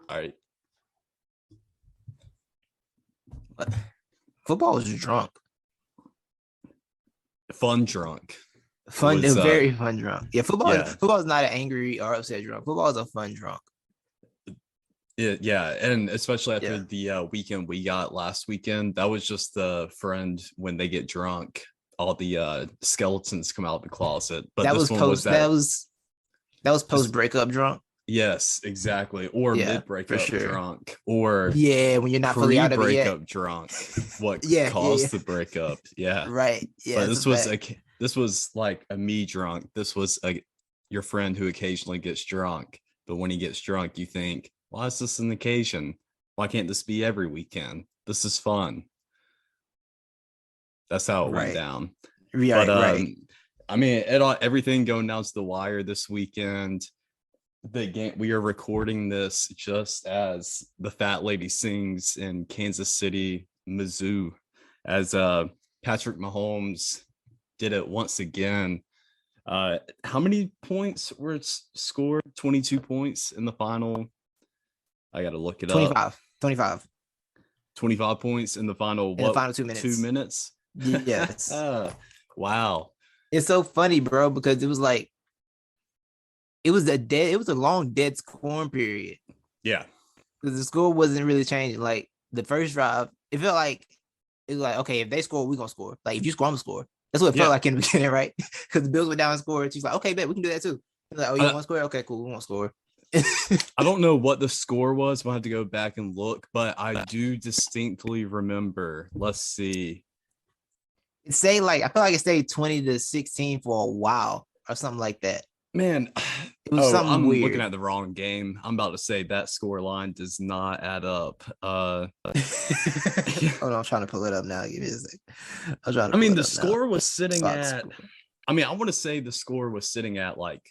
All right. Football was drunk. Fun drunk. Fun, Was, very fun drunk. Yeah, Yeah. football is not an angry or upset drunk. Football is a fun drunk. Yeah, and especially after Yeah. the weekend we got last weekend, that was just the friend when they get drunk, all the skeletons come out of the closet. But That this was one was post. that. That was post breakup drunk. Yes, exactly. Or Yeah, mid for breakup sure. drunk, or Yeah, when you're not fully pre out of it yet. breakup drunk. What Yeah, caused yeah. the breakup? Yeah, Right. Yeah, but it's a this was like a me drunk. This was your friend who occasionally gets drunk, but when he gets drunk, you think, why is this an occasion? Why can't this be every weekend? This is fun. That's how it went right. down. But Right. I mean, everything going down to the wire this weekend. The game, we are recording this just as the fat lady sings in Kansas City, Mizzou, as Patrick Mahomes did it once again. How many points were scored? 22 points in the final. I got to look it up. 25. 25 points in the final. In the final 2 minutes. 2 minutes? Yes. Wow. It's so funny, bro, because it was like it was a long dead scoring period. Yeah. Because the score wasn't really changing. Like the first drive, it felt like it was like, okay, if they score, we're gonna score. Like if you score, I'm gonna score. That's what it felt like in the beginning, right? Because the Bills went down and scored. She's like, okay, bet we can do that too. Like, oh, you want to score? Okay, cool, we won't score. I don't know what the score was. We'll have to go back and look, but I do distinctly remember. Let's see. I feel like it stayed 20-16 for a while or something like that. Man, it was something I'm weird. looking at the wrong game. I'm about to say that score line does not add up. Hold on, I'm trying to pull it up now. Give me a sec. The score was sitting at. I want to say the score was sitting at like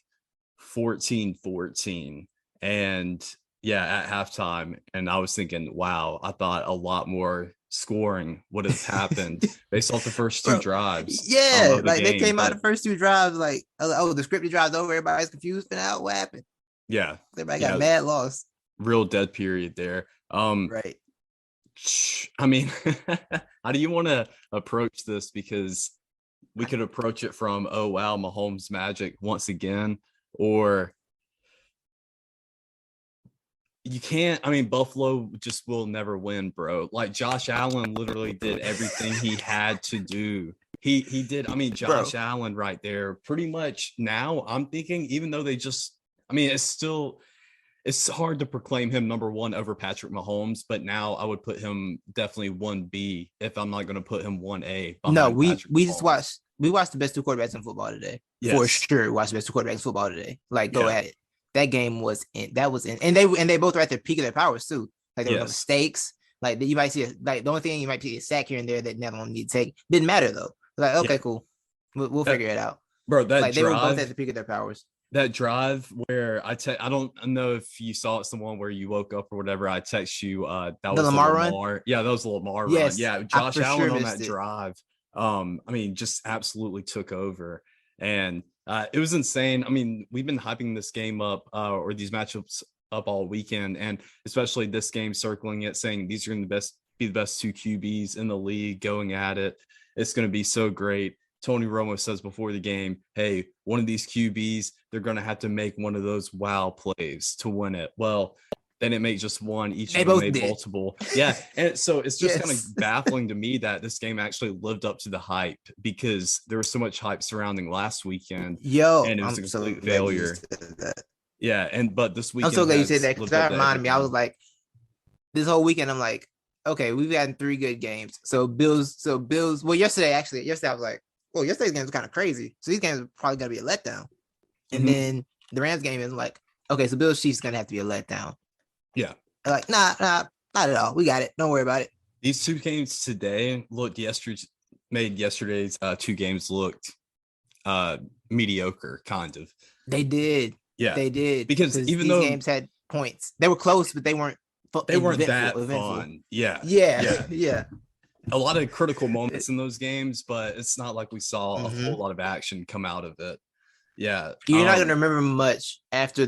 14-14, and at halftime. And I was thinking, wow, I thought a lot more scoring would have happened based off the first two drives. Yeah, like they came out the first two drives, like, oh, the scripted drives over, everybody's confused and out. What happened? Yeah, everybody got mad lost. Real dead period there. Right. I mean, how do you want to approach this? Because we could approach it from, oh wow, Mahomes magic once again, or you can't. Buffalo just will never win, bro. Like Josh Allen literally did everything he had to do. He did. Josh Allen right there, pretty much. Now I'm thinking, even though they just, it's hard to proclaim him number one over Patrick Mahomes, but now I would put him definitely 1B if I'm not going to put him 1A. No, we watched the best two quarterbacks in football today. Yes. For sure. Watched the best two quarterbacks in football today. Like, go at it. That game was in. And they both were at the peak of their powers too. Like, there were no mistakes. Like, you might see the only thing you might see a sack here and there that never need to take. Didn't matter though. Like, okay, cool. We'll figure it out. Bro, that they were both at the peak of their powers. That drive where I don't know if you saw it's the one where you woke up or whatever. I text you that was the Lamar run. Yeah, that was the Lamar run. Yeah, Josh Allen on that drive. Just absolutely took over, and it was insane. We've been hyping this game up or these matchups up all weekend, and especially this game, circling it, saying these are going to be the best two QBs in the league going at it. It's going to be so great. Tony Romo says before the game, hey, one of these QBs, they're going to have to make one of those wow plays to win it. Well, they didn't make just one. Each of them made multiple. Yeah. And so it's just kind of baffling to me that this game actually lived up to the hype, because there was so much hype surrounding last weekend. And it was a complete failure. Yeah. But this weekend, I'm so glad you said that, because that reminded me. I was like, this whole weekend, I'm like, okay, we've gotten 3 good games. So Bills. Well, yesterday I was like, well, yesterday's game was kind of crazy. So these games are probably going to be a letdown. And then the Rams game is like, okay, so Bills Chiefs is going to have to be a letdown. Yeah. Like, nah, not at all. We got it. Don't worry about it. These two games today made yesterday's 2 games looked mediocre, kind of. They did. Yeah. They did. Because even though games had points, they were close, but they weren't that fun. Yeah. A lot of critical moments in those games, but it's not like we saw a whole lot of action come out of it. Yeah. You're not going to remember much after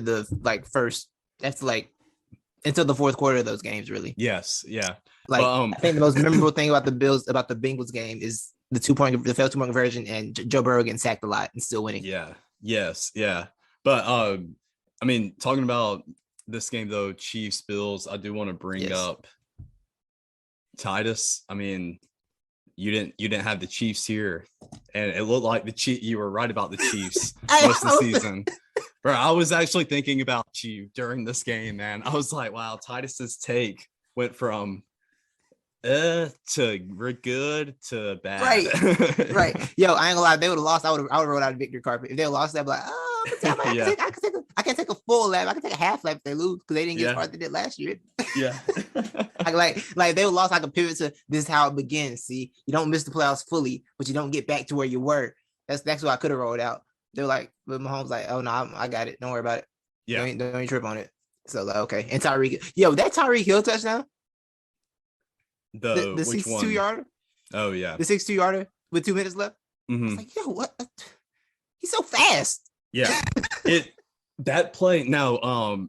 until the fourth quarter of those games, really. Yes, yeah. Like I think the most memorable thing about the Bengals game is the failed 2-point conversion and Joe Burrow getting sacked a lot and still winning. Yeah. Yes. Yeah. But I mean, talking about this game though, Chiefs Bills, I do want to bring up Titus. I mean, you didn't have the Chiefs here, and it looked like you were right about the Chiefs most of the season. Bro, I was actually thinking about you during this game, man. I was like, wow, Titus's take went from to we're good to bad. Right. Yo, I ain't gonna lie. If they would have lost, I would have rolled out a victory carpet. If they lost, I'd be like, I can take a full lap. I can take a half lap if they lose because they didn't get as far as they did last year. Yeah. like if they would lost, I could pivot to this is how it begins. See, you don't miss the playoffs fully, but you don't get back to where you were. That's what I could have rolled out. They're like, but Mahomes like, oh no, I got it. Don't worry about it. Yeah. Don't even trip on it. So like, okay. And Tyreek, that Tyreek Hill touchdown. The 62-yarder. Oh yeah. The 62-yarder with 2 minutes left. Mm-hmm. I was like, yo, what? He's so fast. Yeah. That play now,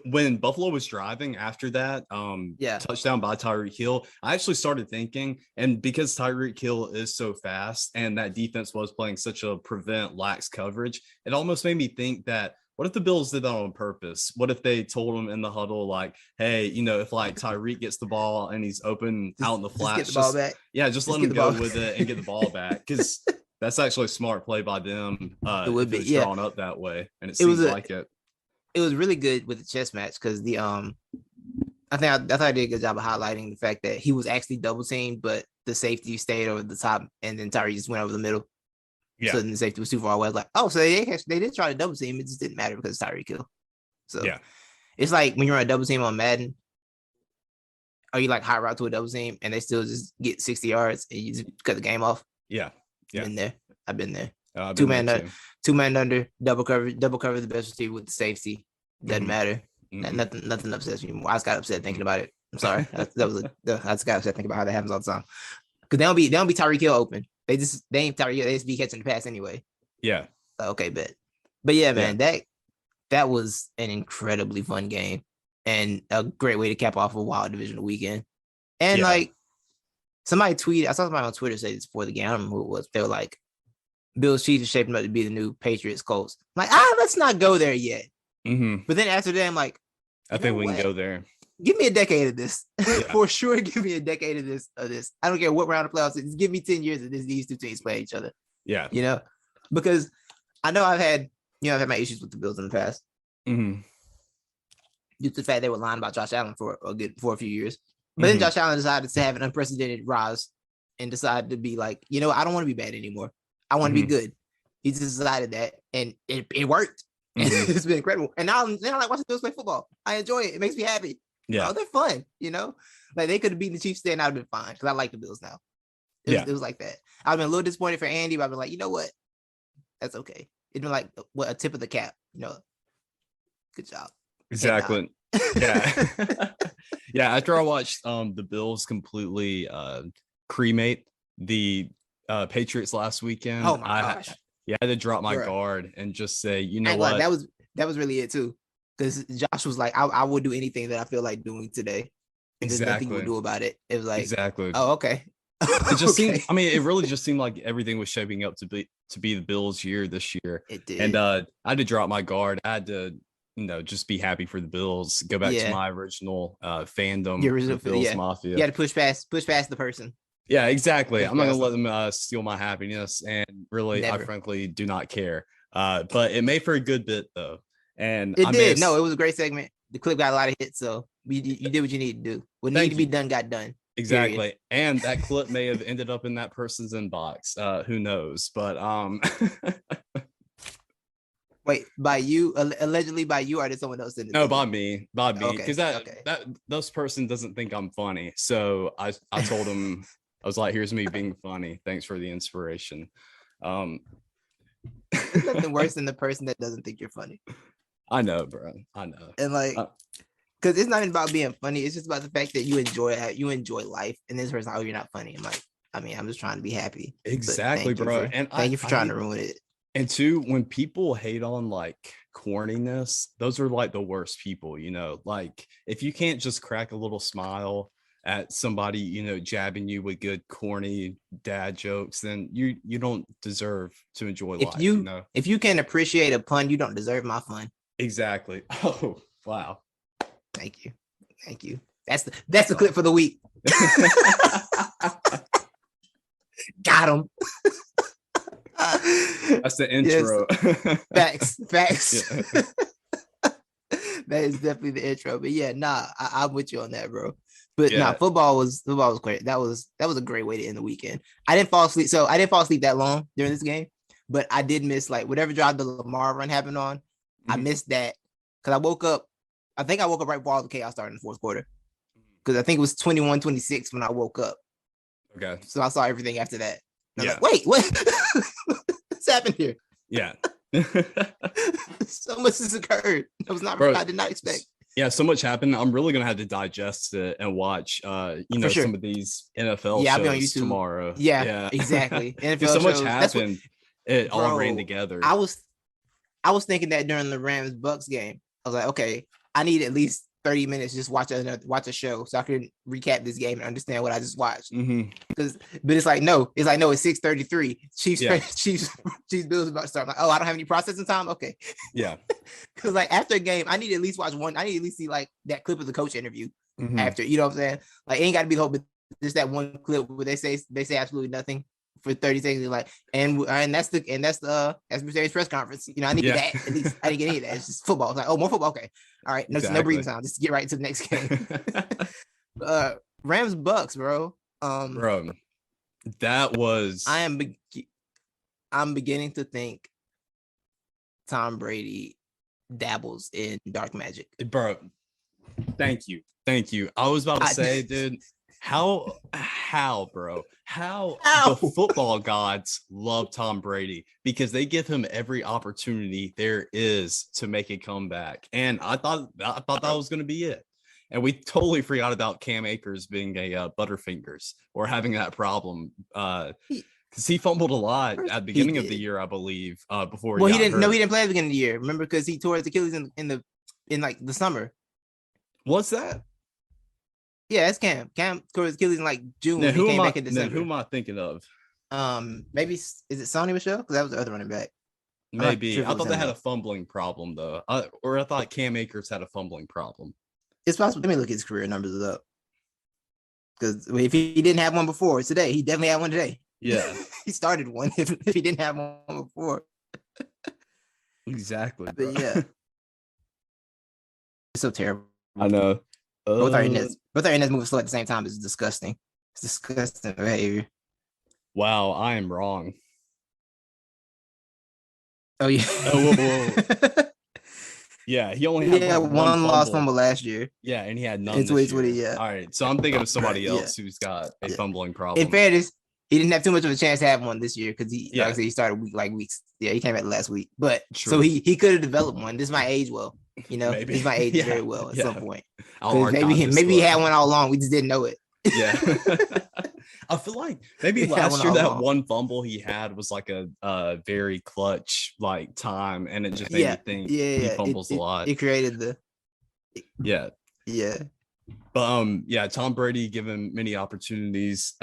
when Buffalo was driving after that touchdown by Tyreek Hill, I actually started thinking, and because Tyreek Hill is so fast and that defense was playing such a prevent lax coverage, it almost made me think that what if the Bills did that on purpose? What if they told him in the huddle, like, hey, if like Tyreek gets the ball and he's open out in the flats, just let him go with it and get the ball back. Because that's actually a smart play by them. It would be drawn up that way, and it seems like it. It was really good with the chess match because the I thought I did a good job of highlighting the fact that he was actually double teamed, but the safety stayed over the top, and then Tyreek just went over the middle. Yeah. So then the safety was too far away. Like, oh, so they did try to double team. It just didn't matter because Tyreek Hill. So it's like when you're on a double team on Madden, are you like hot route to a double team and they still just get 60 yards and you just cut the game off? Yeah. I've been there. Two man under, double cover the best receiver with the safety. Doesn't matter. Mm-hmm. Nothing upsets me more. I just got upset thinking about it. I'm sorry. I just got upset thinking about how that happens all the time. Because they don't be Tyreek Hill open. They ain't Tyreek Hill. They just be catching the pass anyway. Yeah. Okay, bet. But yeah, man, that was an incredibly fun game and a great way to cap off a wild divisional weekend. And like somebody tweeted, I saw somebody on Twitter say this before the game. I don't remember who it was. They were like, Bills Chiefs is shaping up to be the new Patriots Colts. I'm like, let's not go there yet. Mm-hmm. But then after that, I'm like, I think we can go there. Give me a decade of this. For sure, give me a decade of this. I don't care what round of playoffs. Just give me 10 years of these two teams play each other. Yeah. Because I know I've had my issues with the Bills in the past. Mm-hmm. Due to the fact they were lying about Josh Allen for a few years. But then Josh Allen decided to have an unprecedented rise and decided to be like, I don't want to be bad anymore. I want to be good. He just decided that, and it worked. Mm-hmm. It's been incredible. And now I like watching Bills play football. I enjoy it. It makes me happy. Yeah, they're fun. Like they could have beaten the Chiefs there, and I'd have been fine because I like the Bills now. It was like that. I've been a little disappointed for Andy, but I've been like, you know what? That's okay. It's been like a tip of the cap. Good job. Exactly. Yeah. Yeah. After I watched the Bills completely cremate the Patriots last weekend. Oh my gosh. I had to drop my guard and just say, you know what? That was really it too. Because Josh was like, I will do anything that I feel like doing today. And there's nothing you can do about it. It was like, exactly. Oh, okay. It just seemed, it really just seemed like everything was shaping up to be the Bills' year this year. It did. And I had to drop my guard. I had to, just be happy for the Bills. Go back to my original fandom. Your original Bills Mafia. You got to push past the person. Yeah, exactly. I'm not gonna let them steal my happiness, and really, I frankly do not care. But it made for a good bit though, and it did. No, it was a great segment. The clip got a lot of hits, so you did what you need to do. What needed to be done got done. Exactly, period. And that clip may have ended up in that person's inbox. Who knows? But wait, by you, allegedly by you, or did someone else send it? No, by me, because that this person doesn't think I'm funny. So I told him. I was like, here's me being funny. Thanks for the inspiration. There's nothing worse than the person that doesn't think you're funny. I know, bro. I know. And like, because it's not even about being funny. It's just about the fact that you enjoy life. And this person, you're not funny. I'm like, I'm just trying to be happy. Exactly, bro. Thank you for trying to ruin it. And two, when people hate on like corniness, those are like the worst people, you know, like if you can't just crack a little smile at somebody, you know, jabbing you with good corny dad jokes, then you don't deserve to enjoy life, you know. If you can appreciate a pun, you don't deserve my fun. Exactly. Oh, wow. Thank you. Thank you. That's the clip for the week. Got him. That's the intro. Yes. Facts. Yeah. That is definitely the intro. But yeah, I'm with you on that, bro. But football was great. That was a great way to end the weekend. I didn't fall asleep. So I didn't fall asleep that long during this game, but I did miss like whatever drive the Lamar run happened on. I missed that because I woke up. I think I woke up right before all the chaos started in the fourth quarter. Because I think it was 21-26 when I woke up. Okay. So I saw everything after that. Like, wait, what? What's happened here? Yeah. So much has occurred. I did not expect. Yeah, so much happened. I'm really gonna have to digest it and watch some of these NFL shows I'll be on YouTube tomorrow. Yeah. Exactly. NFL so much happened. It all ran together. I was thinking that during the Rams Bucks game. I was like, okay, I need at least 30 minutes just watch a show so I can recap this game and understand what I just watched. But it's like no, it's 6:33. Chiefs Bills about to start. I'm like, oh, I don't have any processing time. Okay. Yeah. Because like after a game, I need to at least watch one. I need to at least see like that clip of the coach interview after. You know what I'm saying? Like it ain't got to be the whole, but just that one clip where they say absolutely nothing for 30 seconds. Like and that's the Bruce press conference. You know, I need to get that at least. I didn't get any of that. It's just football. It's like, oh, more football. Okay. All right, no breathing time. Just get right to the next game. Rams Bucks, bro. Bro, that was. I'm beginning to think Tom Brady dabbles in dark magic, bro. Thank you. I was about to say, dude, how, bro? How the football gods love Tom Brady because they give him every opportunity there is to make a comeback. And I thought that was going to be it. And we totally forgot about Cam Akers being a Butterfingers or having that problem because he fumbled a lot at the beginning of the year, I believe. Before he didn't. Hurt. No, he didn't play at the beginning of the year. Remember, because he tore his Achilles in like the summer. What's that? Yeah, that's Cam. Cam tore his Achilles in like June. Now, who am I thinking of? Maybe is it Sony Michel? Because that was the other running back. Maybe. Sure I thought they had a fumbling problem though. Or I thought Cam Akers had a fumbling problem. It's possible. Let me look at his career numbers up. Because if he didn't have one before today, he definitely had one today. Yeah. He started one if he didn't have one before. Exactly. But yeah. It's so terrible. I know. Both our internets moving slow at the same time is disgusting. It's disgusting behavior. Wow, I am wrong. Oh yeah. Whoa. Yeah, he only had one lost fumble last year. Yeah, and he had none this year. Yeah. All right, so I'm thinking of somebody else who's got a fumbling problem. In fairness, he didn't have too much of a chance to have one this year because like I said, he started weeks. Yeah, he came back last week, but so he could have developed one. This might age well. You know, maybe. This might age very well at some point. Maybe he had one all along. We just didn't know it. Yeah. I feel like maybe last year that one fumble he had was like a very clutch like time, and it just made me think he fumbles a lot. It created the yeah. But Tom Brady given many opportunities,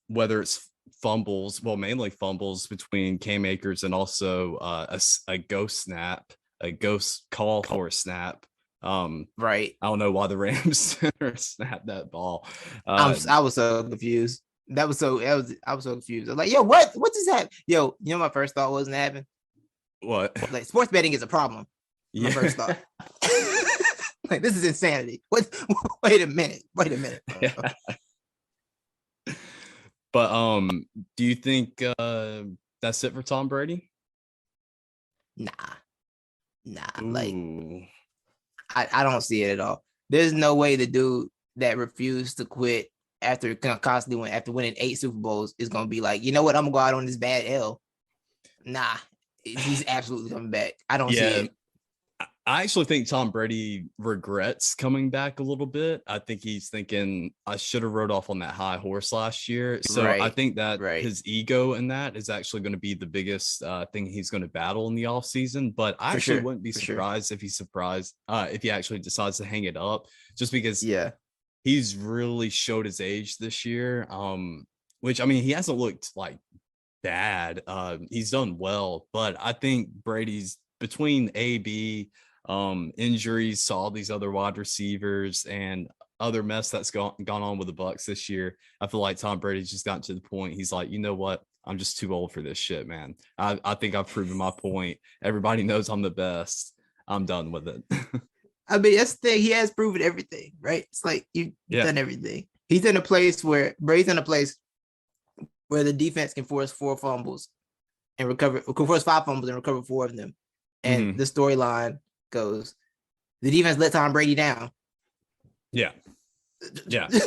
whether it's fumbles, well, mainly fumbles between Cam Akers and also a ghost call for a snap. Right. I don't know why the Rams center snapped that ball. I was so confused. I was so confused. I was like, yo, what just happened? Yo, you know my first thought wasn't happening. What? Like sports betting is a problem. My first thought. Like this is insanity. Wait a minute. Yeah. But do you think that's it for Tom Brady? Nah. Ooh. Like I don't see it at all. There's no way the dude that refused to quit after winning 8 Super Bowls is gonna be like, you know what, I'm gonna go out on this bad L. Nah, he's absolutely coming back. I don't see it. I actually think Tom Brady regrets coming back a little bit. I think he's thinking I should have rode off on that high horse last year. So I think that his ego in that is actually going to be the biggest thing he's going to battle in the offseason. But I actually wouldn't be surprised if if he actually decides to hang it up, just because he's really showed his age this year. Which, I mean, he hasn't looked like bad. He's done well, but I think Brady's between AB, injuries to all these other wide receivers and other mess that's gone on with the Bucs this year. I feel like Tom Brady's just gotten to the point. He's like, you know what? I'm just too old for this shit, man. I think I've proven my point. Everybody knows I'm the best. I'm done with it. I mean, that's the thing. He has proven everything, right? It's like you've done everything. He's in a place where Brady's in a place where the defense can force 5 fumbles and recover 4 of them. And the storyline goes, the defense let Tom Brady down. Yeah.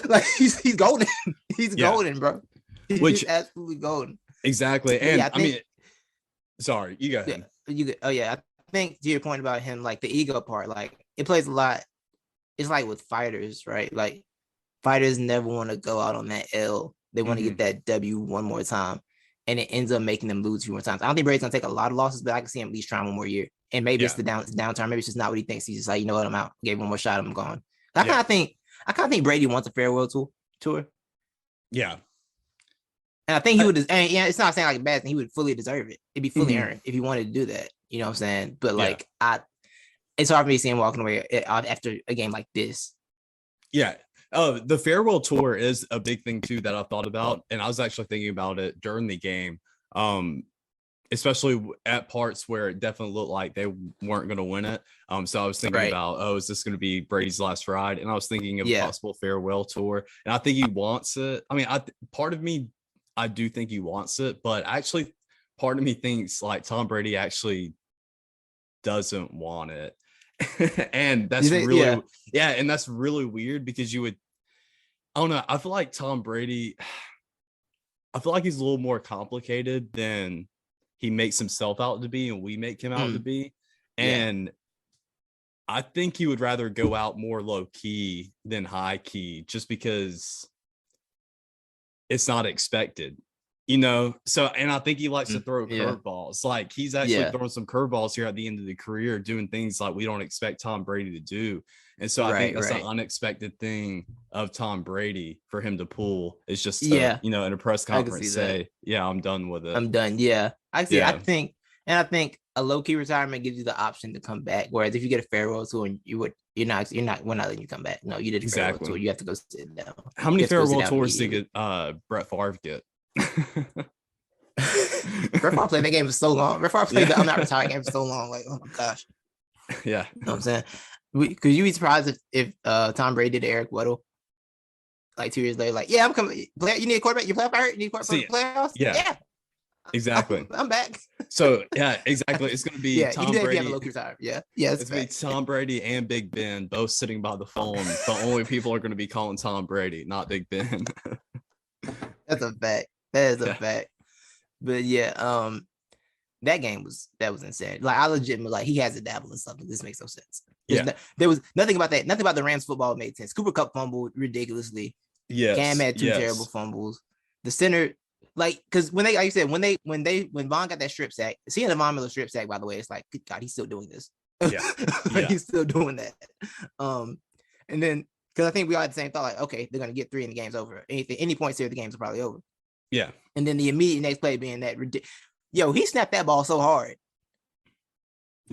Like he's golden. He's golden, bro. He's absolutely golden. Exactly. And I mean, sorry, you go ahead. I think to your point about him, like the ego part, like it plays a lot. It's like with fighters, right? Like fighters never want to go out on that L. They want to get that W one more time. And it ends up making them lose a few more times. I don't think Brady's gonna take a lot of losses, but I can see him at least trying one more year. And maybe it's the downturn. Maybe it's just not what he thinks. He's just like, you know what, I'm out. Gave one more shot, I'm gone. I kind of think Brady wants a farewell tour. Yeah. And I think he would. And it's not saying like a bad thing. He would fully deserve it. It'd be fully earned if he wanted to do that. You know what I'm saying? But like, it's hard for me to see him walking away after a game like this. Yeah. The farewell tour is a big thing too that I thought about, and I was actually thinking about it during the game, especially at parts where it definitely looked like they weren't going to win it. So I was thinking about, is this going to be Brady's last ride? And I was thinking of a possible farewell tour, and I think he wants it. I mean, part of me, I do think he wants it, but actually, part of me thinks like Tom Brady actually doesn't want it. And that's and that's really weird because I don't know, I feel like Tom Brady, I feel like he's a little more complicated than he makes himself out to be and we make him out to be. And I think he would rather go out more low key than high key just because it's not expected. You know, so, and I think he likes to throw curveballs. Like he's actually throwing some curveballs here at the end of the career, doing things like we don't expect Tom Brady to do. And so I think that's an unexpected thing of Tom Brady for him to pull. It's just, to, you know, in a press conference say, I'm done with it. I'm done. Yeah. I think a low key retirement gives you the option to come back. Whereas if you get a farewell tour and we're not letting you come back. No, you did a farewell tour. You have to go sit down. How many farewell tours did Brett Favre get? Brett Favre played that game for so long. Brett Favre played the I'm not retired game for so long. Like, oh my gosh. Yeah. You know what I'm saying? Could you be surprised if Tom Brady did Eric Weddle like 2 years later? Like, I'm coming. You need a quarterback? You play hurt? You need a quarterback for the playoffs? Yeah. Exactly. I'm back. So exactly. It's gonna be Tom Brady. It's gonna be Tom Brady and Big Ben both sitting by the phone. The only people are gonna be calling Tom Brady, not Big Ben. That's a fact. That is a fact. But that game was insane. Like I legitimately like he has a dabble in something. This makes no sense. There was nothing about that. Nothing about the Rams football made sense. Cooper Kupp fumbled ridiculously. Cam had 2 terrible fumbles. The center, like, because when Vaughn got that strip sack, seeing the Von Miller strip sack, by the way, it's like, good God, he's still doing this. He's still doing that. And then because I think we all had the same thought, like, okay, they're gonna get 3 and the game's over. Any points here, the game's probably over. Yeah. And then the immediate next play being that he snapped that ball so hard.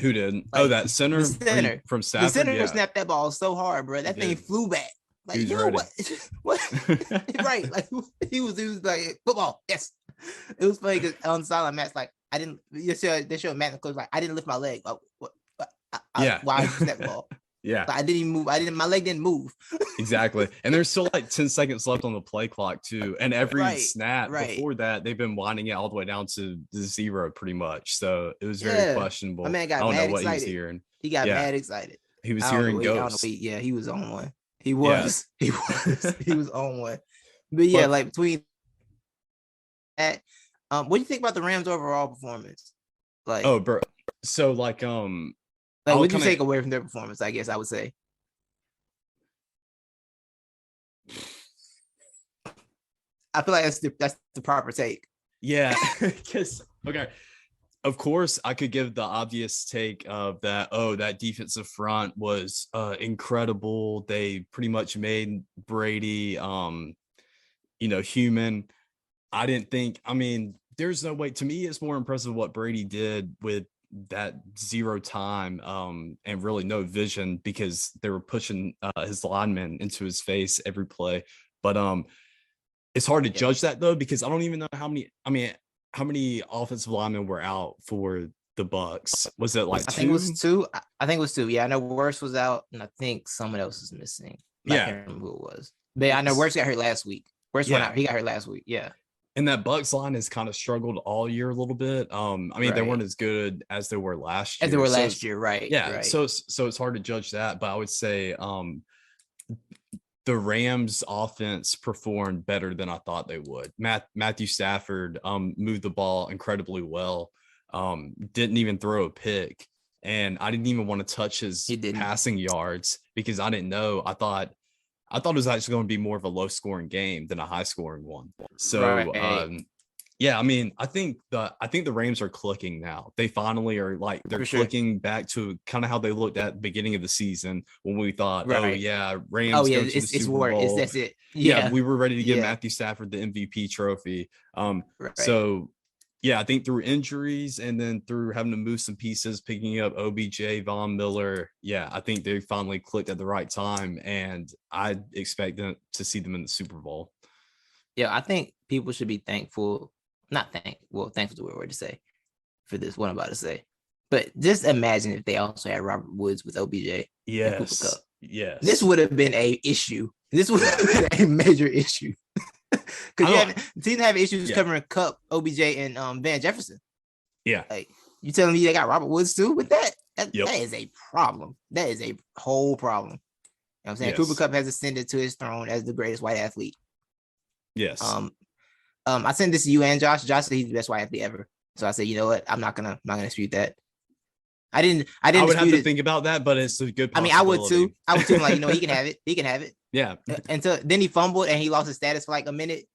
Who did? Like, that center from Stafford. The center snapped that ball so hard, bro. That thing flew back. Like, you know what? Right. Like he was like football. Yes. It was funny because on the sideline, Matt's like, I didn't. They showed Matt and the coach like, I didn't lift my leg. Oh, what? Why did you snap the ball? Yeah. Like, I didn't even move. My leg didn't move. Exactly. And there's still like 10 seconds left on the play clock too. And every snap before that, they've been winding it all the way down to the 0 pretty much. So it was very questionable. My man got mad excited. What he was hearing. He got mad excited. He was hearing ghosts. He was on one. He was. He was on one. But like between that, what do you think about the Rams' overall performance? Like, bro. So like Like, what you take away from their performance? I guess I would say. I feel like that's the proper take. Yeah, because okay. Of course, I could give the obvious take of that. Oh, that defensive front was incredible. They pretty much made Brady, human. I didn't think. I mean, there's no way. To me, it's more impressive what Brady did with that zero time and really no vision, because they were pushing his linemen into his face every play. But it's hard to judge that though, because I don't even know how many. I mean, how many offensive linemen were out for the Bucs? Was it like two? I think it was two. I think it was two. Yeah, I know Wirfs was out, and I think someone else was missing. I can't remember who it was. But I know Wirfs got hurt last week. Wirfs went out. He got hurt last week. Yeah. And that Bucs line has kind of struggled all year a little bit. I mean, they weren't as good as they were last year. Right? Yeah. Right. So it's hard to judge that, but I would say the Rams offense performed better than I thought they would. Matthew Stafford moved the ball incredibly well. Didn't even throw a pick. And I didn't even want to touch his passing yards because I didn't know. I thought it was actually going to be more of a low scoring game than a high scoring one. So yeah, I mean, I think the Rams are clicking now. They finally are like, they're clicking back to kind of how they looked at the beginning of the season when we thought, Rams. Go to the Super Bowl. That's it. Yeah, we were ready to give Matthew Stafford the MVP trophy. So yeah, I think through injuries and then through having to move some pieces, picking up OBJ, Von Miller, yeah, I think they finally clicked at the right time, and I expect them to see them in the Super Bowl. Yeah, I think people should be thankful. Thankful is the weird word to say for this, what I'm about to say. But just imagine if they also had Robert Woods with OBJ. Yes. Yes. This would have been a issue. This would have been a major issue. Because the team have issues covering Kupp, OBJ, and Van Jefferson. Yeah. Like, you telling me they got Robert Woods too with that? That is a problem. That is a whole problem. You know what I'm saying? Yes. Cooper Kupp has ascended to his throne as the greatest white athlete. Yes. I sent this to you and Josh. Josh said he's the best white athlete ever. So I said, you know what? I'm not gonna dispute that. I would have to think about that, but it's a good possibility. I mean, I would too. Like, he can have it. He can have it. Yeah. Until then he fumbled and he lost his status for like a minute.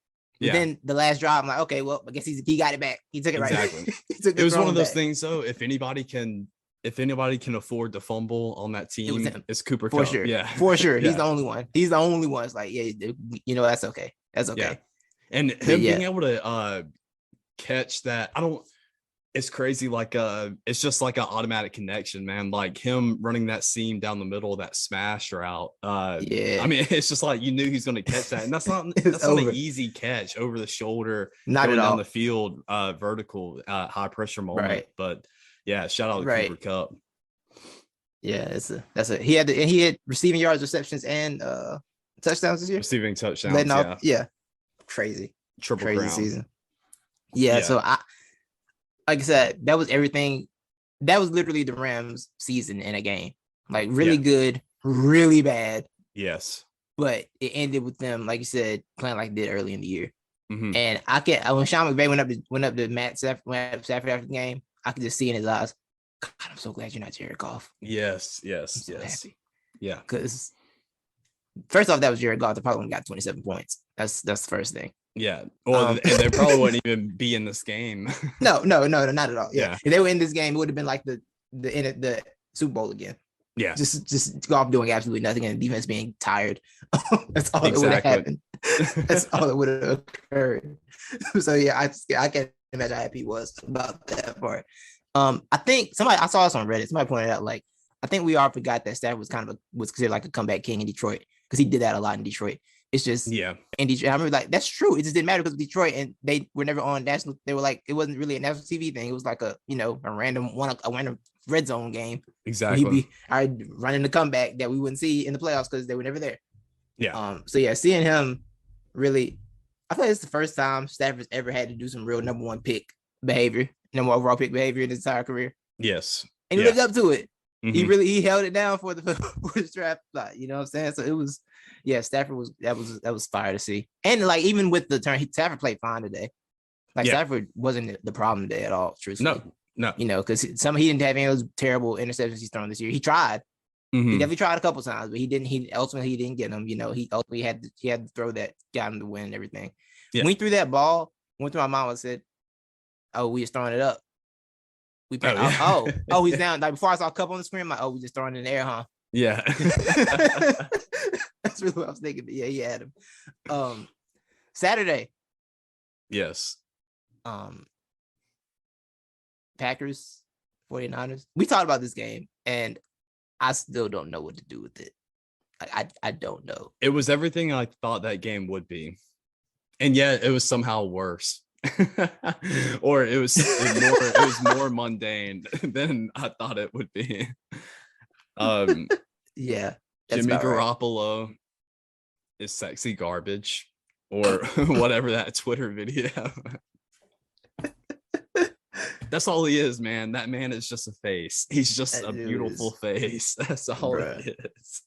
Yeah. Then the last drive, I'm like, okay, well, I guess he got it back. He took it right. Exactly. It was one of those things though. If anybody can afford to fumble on that team, it's Cooper Kupp. Sure. Yeah. For sure. He's the only one. He's the only one. It's like, that's okay. That's okay. Yeah. And him being able to catch that, it's crazy. Like it's just like an automatic connection, man. Like him running that seam down the middle of that smash route. I mean, it's just like you knew he's going to catch that, and that's not an easy catch over the shoulder, not at all, down the field, vertical, high pressure moment. Right. But yeah, shout out to Cooper Kupp. Yeah, he had receiving yards, receptions, and touchdowns this year. Receiving touchdowns, crazy triple crown season. Yeah, so like I said, that was everything. That was literally the Rams season in a game. Like really good, really bad. Yes. But it ended with them, like you said, playing like they did early in the year. Mm-hmm. And when Sean McVay went up to Matt Stafford after the game, I could just see in his eyes, God, I'm so glad you're not Jared Goff. Yes. Happy. Yeah. Because first off, that was Jared Goff. They probably got 27 points. That's the first thing. Yeah. Well, and they probably wouldn't even be in this game. No, not at all. Yeah. If they were in this game, it would have been like the Super Bowl again. Yeah. Just Goff doing absolutely nothing and the defense being tired. That's all that would have happened. That's all that would have occurred. So yeah, I can't imagine how happy he was about that part. I think I saw this on Reddit. Somebody pointed out, like, I think we all forgot that Stafford was considered like a comeback king in Detroit because he did that a lot in Detroit. It's just in Detroit. I remember, like, that's true. It just didn't matter because of Detroit, and they were never on national. They were like, it wasn't really a national TV thing. It was like a random red zone game. Exactly. He'd be running the comeback that we wouldn't see in the playoffs because they were never there. Yeah. So yeah, seeing him really, I feel like it's the first time Stafford's ever had to do some real number one overall pick behavior in his entire career. Yes. And he lived up to it. Mm-hmm. He held it down for the draft slot. You know what I'm saying? So it was, Stafford was fire to see. And like, even with the turn, Stafford played fine today. Like Stafford wasn't the problem today at all, truthfully. No. Because he didn't have any of those terrible interceptions he's thrown this year. He tried. He definitely tried a couple times, but he didn't. He ultimately didn't get them. He ultimately had to throw that, got him to win and everything. Yeah. When he threw that ball, went through my mind and said, "Oh, we just throwing it up." He's down. Like before I saw a couple on the screen, I'm like, "Oh, we just throwing it in the air, huh?" Yeah. That's really what I was thinking. But yeah, he had him. Saturday. Yes. Packers, 49ers. We talked about this game, and I still don't know what to do with it. I don't know. It was everything I thought that game would be, and yet it was somehow worse. Or it was more mundane than I thought it would be. Yeah, Jimmy Garoppolo is sexy garbage, or whatever that Twitter video. That's all he is, man. That man is just a face. He's just a beautiful face. That's all he is.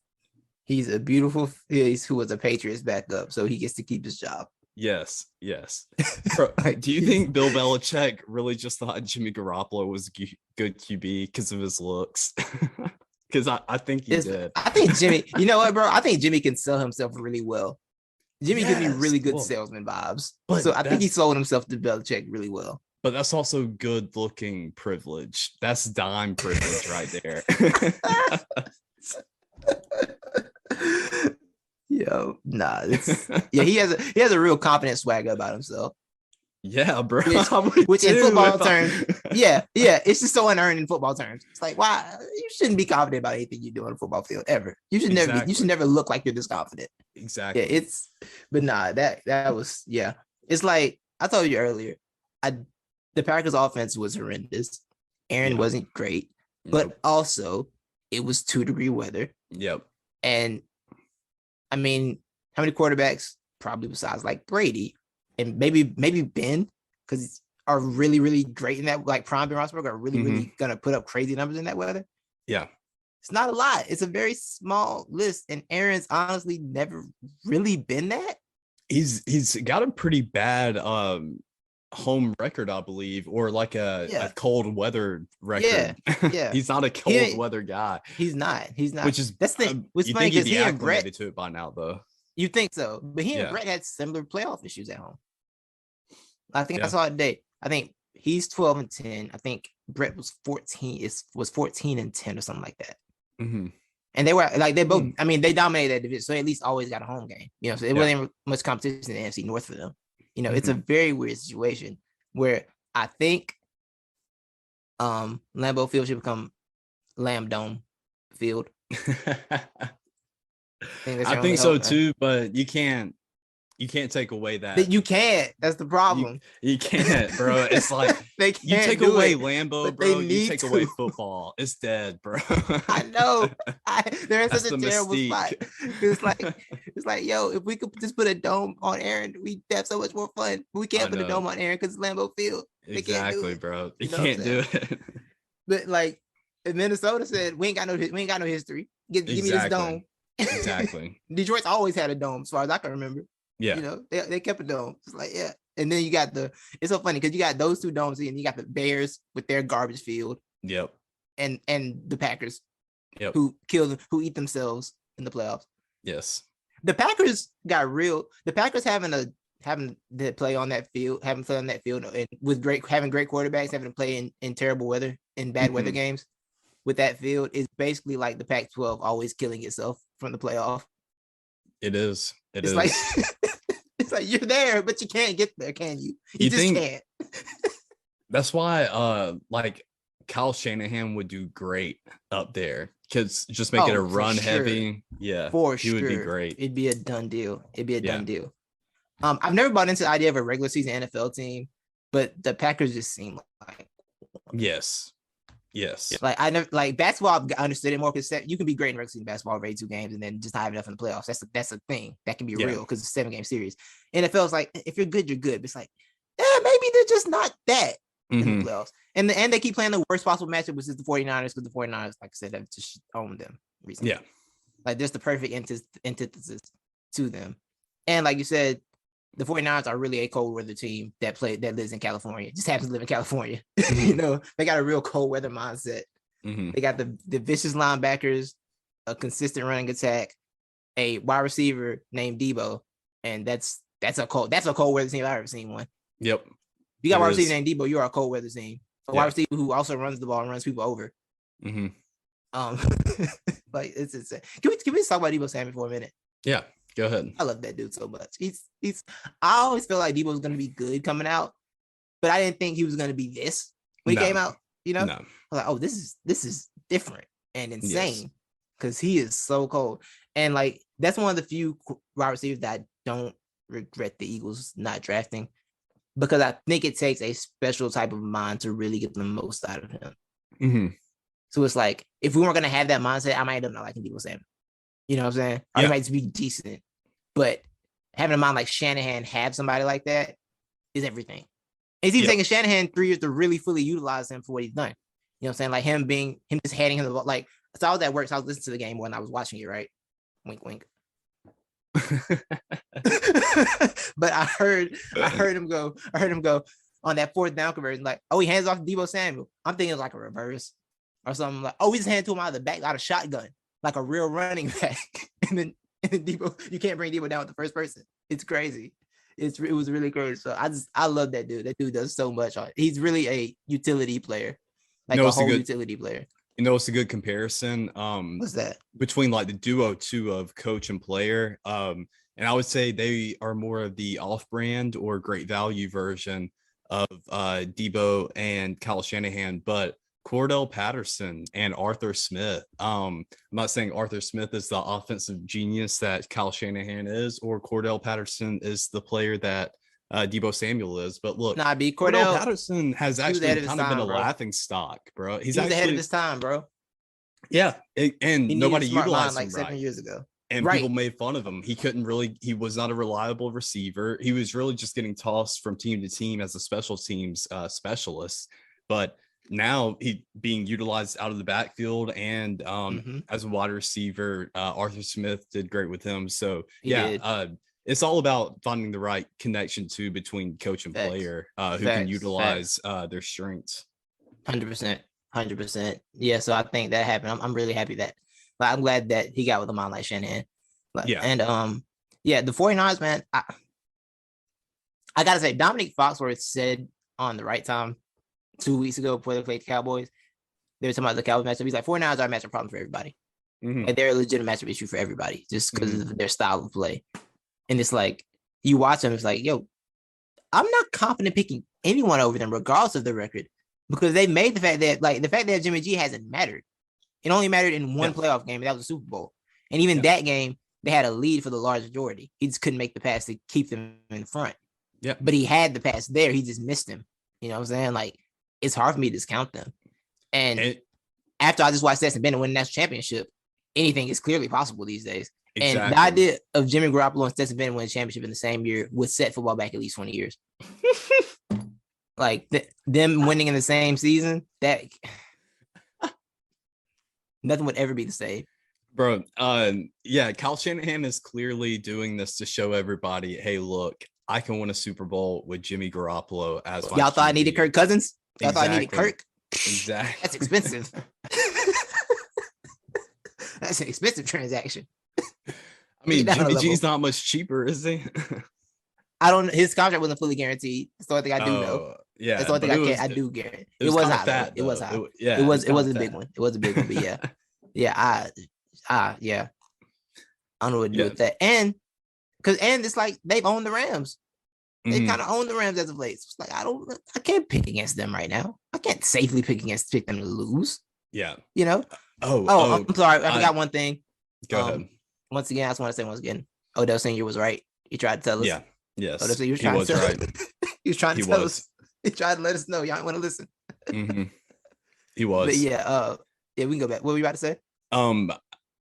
He's a beautiful face who was a Patriots backup, so he gets to keep his job. Yes. Bro, do you think Bill Belichick really just thought Jimmy Garoppolo was good QB because of his looks? Because I think he did. I think Jimmy, you know what, bro? I think Jimmy can sell himself really well. Jimmy gives me really good salesman vibes. So I think he sold himself to Belichick really well. But that's also good looking privilege. That's dime privilege right there. Yo, nah. He has a real confident swagger about himself. Yeah, bro. Which in football terms, yeah, it's just so unearned in football terms. It's like, why you shouldn't be confident about anything you do on a football field ever. You should never. You should never look like you're this confident. Exactly. Yeah, but nah, that was It's like I told you earlier. The Packers offense was horrendous. Aaron wasn't great, but also it was 2-degree weather. Yep. And I mean, how many quarterbacks, probably besides like Brady and maybe Ben, because are really, really great in that, like Prime Ben Roethlisberger are really, really gonna put up crazy numbers in that weather? Yeah. It's not a lot. It's a very small list, and Aaron's honestly never really been that. He's got a pretty bad home record, I believe, or like a cold weather record. Yeah. He's not a cold weather guy. He's not. Which is that's the what's funny because he and Brett to it by now, though. You think so? But he and Brett had similar playoff issues at home. I think I saw it today. I think he's 12-10. I think Brett was 14. Was 14-10 or something like that. Mm-hmm. And they were like they both. I mean, they dominated that division, so they at least always got a home game. So it wasn't much competition in the NFC North for them. It's a very weird situation where I think Lambeau Field should become Lamb Dome Field. I think so too, but you can't take away that. You can't. That's the problem. You can't, bro. It's like they can't you take away Lambeau, bro. You take away football. It's dead, bro. I know. They're in such a terrible spot. It's like, yo, if we could just put a dome on Aaron, we'd have so much more fun. But we can't put a dome on Aaron because it's Lambeau Field. Exactly, bro. You can't do it. But like, Minnesota said, we ain't got no history. Give me this dome. Exactly. Detroit's always had a dome, as far as I can remember. Yeah. They kept a dome. It's like, and then you got it's so funny because you got those two domes and you got the Bears with their garbage field. Yep. And the Packers. Yep. Who eat themselves in the playoffs. Yes. The Packers having to play on that field, and with having great quarterbacks, having to play in terrible weather, in bad weather games with that field is basically like the Pac-12 always killing itself from the playoff. It is. It's like it's like you're there, but you can't get there, can you? You just can't. That's why like Kyle Shanahan would do great up there, because just make it a run heavy. Yeah, he would be great. It'd be a done deal. Done deal. I've never bought into the idea of a regular season NFL team, but the Packers just seem like yes. Like I never like basketball. I understood it more because you can be great in regular season basketball, 82 games, and then just not have enough in the playoffs. That's a thing that can be real because it's a 7-game series. NFL is like, if you're good, you're good. But it's like, maybe they're just not that in the playoffs. And they keep playing the worst possible matchup, which is the 49ers, because the 49ers, like I said, have just owned them recently. Yeah, like there's the perfect antithesis to them. And like you said, the 49ers are really a cold weather team that lives in California. Just happens to live in California. You know, they got a real cold weather mindset. They got the vicious linebackers, a consistent running attack, a wide receiver named Debo, and that's a cold weather team I've ever seen one. Yep. You got a wide receiver named Debo, you are a cold weather team. A wide receiver who also runs the ball and runs people over. Like it's insane. Can we just talk about Debo Samuel for a minute? Yeah, go ahead. I love that dude so much. He's I always feel like Debo was gonna be good coming out, but I didn't think he was gonna be this when he came out. You know, I was like, oh, this is different and insane because he is so cold. And like that's one of the few wide receivers that I don't regret the Eagles not drafting, because I think it takes a special type of mind to really get the most out of him. So it's like, if we weren't going to have that mindset, I might end up not liking Debo Samuel. You know what I'm saying? Or he might be decent. But having a mind like Shanahan have somebody like that is everything. It's even taking Shanahan 3 years to really fully utilize him for what he's done. You know what I'm saying? Like him just handing him the ball. Like, that's how that works. I was listening to the game when I was watching it, right? Wink, wink. But I heard him go on that 4th down conversion, like, oh, he hands off to Debo Samuel. I'm thinking like a reverse or something, like, oh, we just handed to him out of the back, out of shotgun, like a real running back. and then Debo, you can't bring Debo down with the first person. It's crazy. It was really crazy. So I love that dude. That dude does so much. He's really a utility player, like a whole utility player. You know, it's a good comparison. What's that? Between like the duo too of coach and player. And I would say they are more of the off-brand or great value version of Debo and Kyle Shanahan, but Cordell Patterson and Arthur Smith. I'm not saying Arthur Smith is the offensive genius that Kyle Shanahan is, or Cordell Patterson is the player that Debo Samuel is, but look, Cordell Patterson has actually kind of been a laughing stock, bro. He's actually ahead of his time, bro. Yeah, and nobody utilized him like 7 years ago, and people made fun of him. He was not a reliable receiver. He was really just getting tossed from team to team as a special teams specialist. But now he being utilized out of the backfield and as a wide receiver. Arthur Smith did great with him. So it's all about finding the right connection too between coach and player who can utilize their strengths. 100%. Yeah, so I think that happened. I'm really happy that, I'm glad that he got with a mind like Shanahan. And the 49ers, man, I gotta say, Dominique Foxworth said on The Right Time 2 weeks ago before they played the Cowboys, they were talking about the Cowboys matchup. He's like, 49ers are a matchup problem for everybody. And they're a legitimate matchup issue for everybody just because of their style of play. And it's like, you watch them, it's like, yo, I'm not confident picking anyone over them, regardless of the record, because they made the fact that Jimmy G hasn't mattered. It only mattered in one playoff game, and that was the Super Bowl. And even that game, they had a lead for the large majority. He just couldn't make the pass to keep them in front. Yeah. But he had the pass there. He just missed him. You know what I'm saying? Like, it's hard for me to discount them. And after I just watched Stetson Bennett win the national championship, anything is clearly possible these days. Exactly. And the idea of Jimmy Garoppolo and Stetson Bennett winning a championship in the same year would set football back at least 20 years. Like them winning in the same season, that nothing would ever be the same. Bro, Kyle Shanahan is clearly doing this to show everybody, hey, look, I can win a Super Bowl with Jimmy Garoppolo as my Y'all thought I needed Kirk Cousins? Y'all thought I needed Kirk? Exactly. That's expensive. That's an expensive transaction. I mean, Jimmy G's not much cheaper, is he? His contract wasn't fully guaranteed. That's the only thing I do know. Yeah. That's the only thing I do guarantee. It was high. It was high. It was a big one. It was a big one, but yeah. I don't know what to do with that. And it's like they've owned the Rams. They kind of own the Rams as of late. So it's like I can't pick against them right now. I can't safely pick them to lose. Yeah. You know? Oh, I'm sorry. I forgot one thing. Go ahead. Once again, I just want to say Odell Senior was right. He tried to tell us. Yeah. Yes. Odell Senior was right. He was trying to tell us. He tried to let us know. Y'all want to listen. He was. But we can go back. What were you about to say?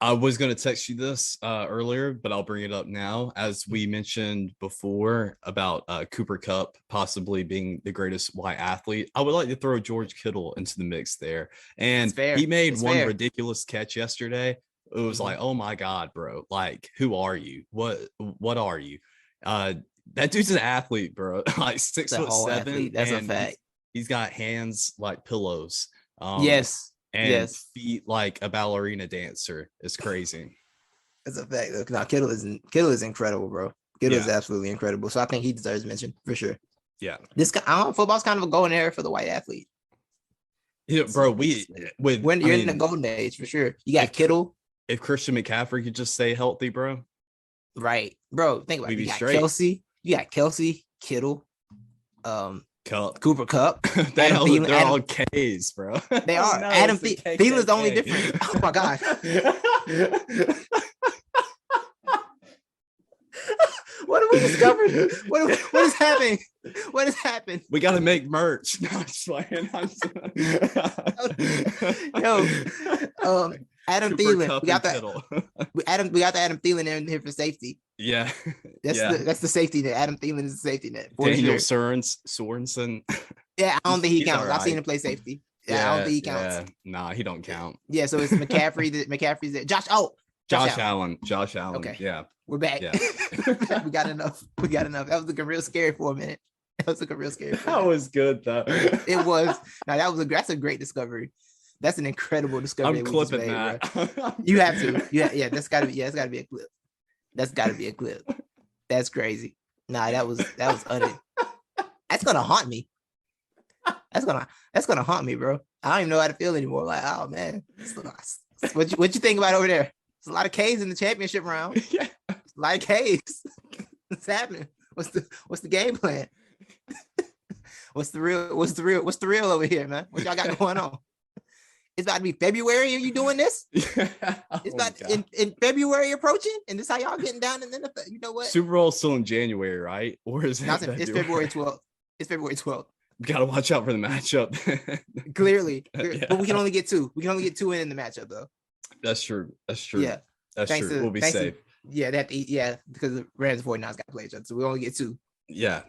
I was going to text you this earlier, but I'll bring it up now. As we mentioned before about Cooper Kupp possibly being the greatest white athlete, I would like to throw George Kittle into the mix there. And he made one ridiculous catch yesterday. It was like, oh my God, bro. Like, who are you? What are you? that dude's an athlete, bro. Like 6'7". Athlete. That's a fact. He's got hands like pillows. Yes. And feet like a ballerina dancer. It's crazy. That's a fact. Look, now Kittle is incredible, bro. Kittle is absolutely incredible. So I think he deserves mention for sure. Yeah. This guy, football's kind of a golden era for the white athlete. Yeah, bro. When you're in the golden age for sure. You got Kittle. If Christian McCaffrey could just stay healthy, bro. Right, bro. Think about it. You got Kelsey. You got Kelsey, Kittle, Cooper Kupp. They're all K's, bro. They are. No, Adam Thielen's the only difference. Oh my god. What have we discovered? What is happening? What has happened? We got to make merch. No, I'm just playing. Yo, Adam Thielen. We got the Adam Thielen in here for safety. Yeah, that's the safety net. Adam Thielen is the safety net. Daniel Sorensen. Yeah, I don't think he counts. Right. I've seen him play safety. Yeah, I don't think he counts. Yeah. Nah, he don't count. Yeah, so it's McCaffrey. McCaffrey's there. Josh Allen. Okay. Yeah. We're back. Yeah. We got enough. That was looking real scary for a minute. That was good though. It was. Now that's a great discovery. That's an incredible discovery. I'm clipping that. Bro. You have to. Yeah. That's gotta be a clip. That's gotta be a clip. That's crazy. That's gonna haunt me. That's gonna haunt me, bro. I don't even know how to feel anymore. Like, oh man. What you think about over there? There's a lot of K's in the championship round. Yeah. A lot of K's. What's happening? What's the game plan? What's the real over here, man? What y'all got going on? It's about to be February. Are you doing this? It's about in February approaching, and this how y'all getting down. And then you know what? Super Bowl still in January, right? Or is it? It's February 12th. It's February 12th. Gotta watch out for the matchup. Clearly. But we can only get two. We can only get two in the matchup, though. That's true. Yeah, that's true. We'll be safe. Because the Rams and 49ers got to play each other, so we only get two. Yeah.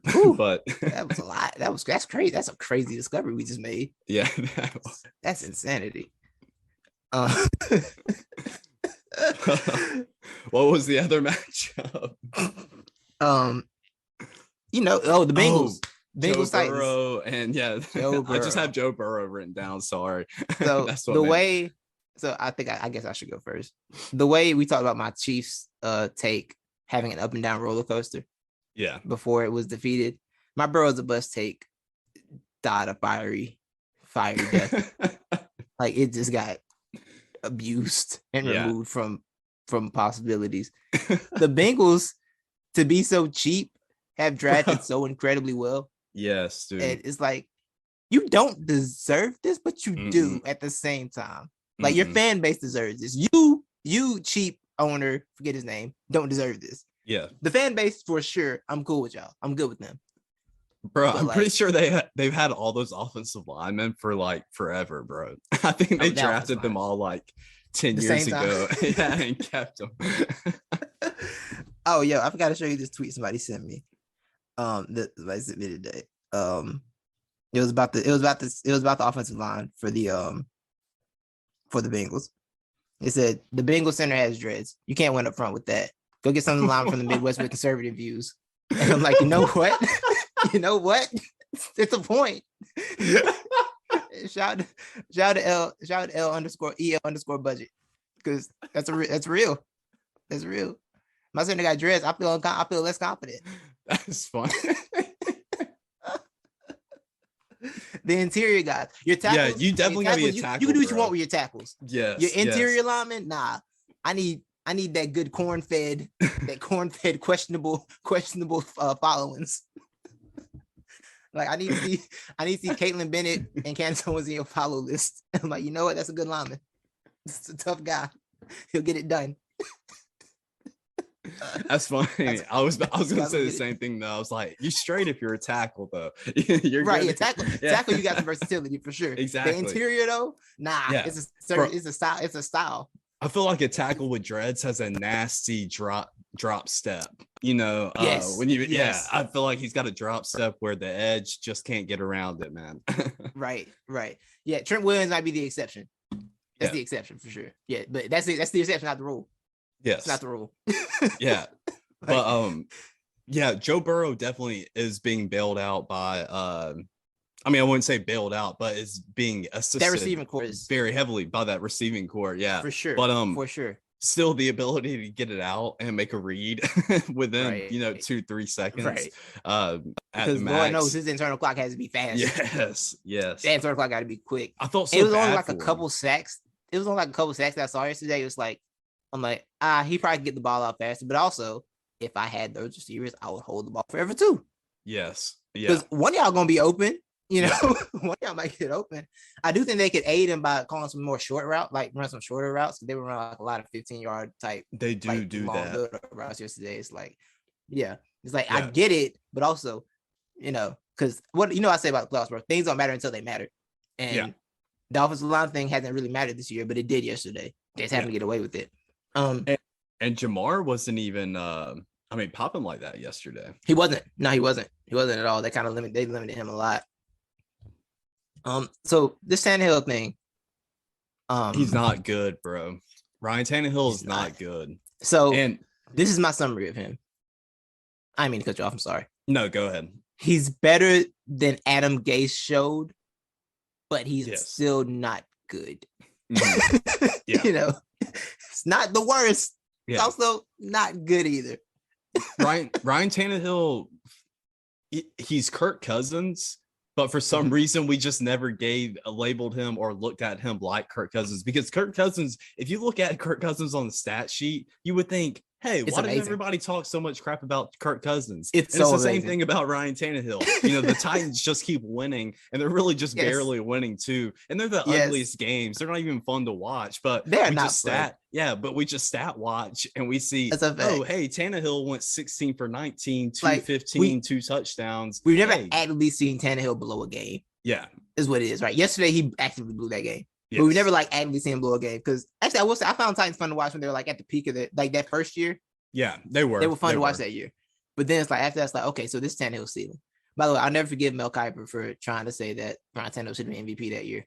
But that was a lot. That's crazy. That's a crazy discovery we just made. Yeah, that's insanity. What was the other matchup? The Bengals. Bengals, Joe Burrow, and I just have Joe Burrow written down. Sorry. So I guess I should go first. The way we talked about my Chiefs take having an up and down roller coaster. Yeah. Before it was defeated. My Burrow's a bus take died a fiery death. Like it just got abused and removed from possibilities. The Bengals, to be so cheap, have drafted so incredibly well. Yes, dude. And it's like, you don't deserve this, but you do at the same time. Like your fan base deserves this. You cheap owner, forget his name, don't deserve this. Yeah. The fan base for sure. I'm cool with y'all. I'm good with them. Bro, I'm pretty sure they've had all those offensive linemen for like forever, bro. I think they drafted them all like 10 years ago. Yeah, and kept them. Oh, yo, I forgot to show you this tweet somebody sent me. That I submitted today. It was about the offensive line for the Bengals. It said the Bengals center has dreads. You can't win up front with that. Go get some line from the Midwest with conservative views. And I'm like, you know what? It's a point. Shout out to L_EL_ budget, because that's real. That's real. My center got dreads. I feel less confident. That's fun. The interior guys, your tackles. Yeah, you definitely gotta be a tackle. You can do what you want with your tackles. Yes. Your interior lineman, nah. I need that good corn-fed questionable followings. Like I need to see Caitlin Bennett and Candace Owens in your follow list. I'm like, you know what? That's a good lineman. It's a tough guy. He'll get it done. That's funny. I was gonna say the same thing though. I was like, you straight if you're a tackle though. You're right. Yeah, tackle. You got some versatility for sure. Exactly. The interior though, nah. Yeah. It's a style. It's a style. I feel like a tackle with dreads has a nasty drop step. Yes. I feel like he's got a drop step where the edge just can't get around it, man. Right. Yeah, Trent Williams might be the exception. That's the exception for sure. Yeah, but that's the exception, not the rule. Yes. It's not the rule. Yeah. But Yeah, Joe Burrow definitely is being bailed out by I mean, I wouldn't say bailed out, but is being assisted that receiving core is very heavily by that receiving core. Yeah, for sure. But for sure, still the ability to get it out and make a read within 2-3 seconds. Right. At the max. Lord knows his internal clock has to be fast. Yes. The internal clock got to be quick. I thought so. It was only like a couple sacks. It was only like a couple sacks that I saw yesterday. It was like, I'm like, he probably can get the ball out faster. But also, if I had those receivers, I would hold the ball forever too. Yes. Yeah. Because one of y'all gonna be open. You know, one of y'all might get open. I do think they could aid him by calling some more short route, like run some shorter routes. They would run like a lot of 15-yard type. They do like, do long that routes yesterday. It's like, it's like I get it, but also, because what I say about the playoffs, bro, things don't matter until they matter. And the offensive line thing hasn't really mattered this year, but it did yesterday. They just happened to get away with it. And Ja'Marr wasn't even popping like that yesterday. He wasn't. No, he wasn't. He wasn't at all. They kind of limited him a lot. So this Tannehill thing, he's not good, bro. Ryan Tannehill is not good. So, and this is my summary of him. I mean to cut you off. I'm sorry. No, go ahead. He's better than Adam Gase showed, but he's still not good. Mm-hmm. Yeah. It's not the worst. Yeah. It's also not good either. Ryan Tannehill, he's Kirk Cousins. But for some reason, we just never labeled him or looked at him like Kirk Cousins. Because Kirk Cousins, if you look at Kirk Cousins on the stat sheet, you would think, hey, why did everybody talk so much crap about Kirk Cousins? It's the same thing about Ryan Tannehill. The Titans just keep winning, and they're really just barely winning too. And they're the ugliest games. They're not even fun to watch. But they're not stat. But we just stat watch and we see, oh, hey, Tannehill went 16 for 19, 215, 2 touchdowns. We've never actively seen Tannehill blow a game. Yeah. Is what it is, right? Yesterday, he actively blew that game. Yes. But we never actively seen him blow a game. Because actually, I will say, I found Titans fun to watch when they were at the peak of that first year. Yeah, they were. They were fun to watch that year. But then it's after that's okay, so this is Tannehill's ceiling. By the way, I'll never forgive Mel Kiper for trying to say that Ryan Tannehill should have been MVP that year.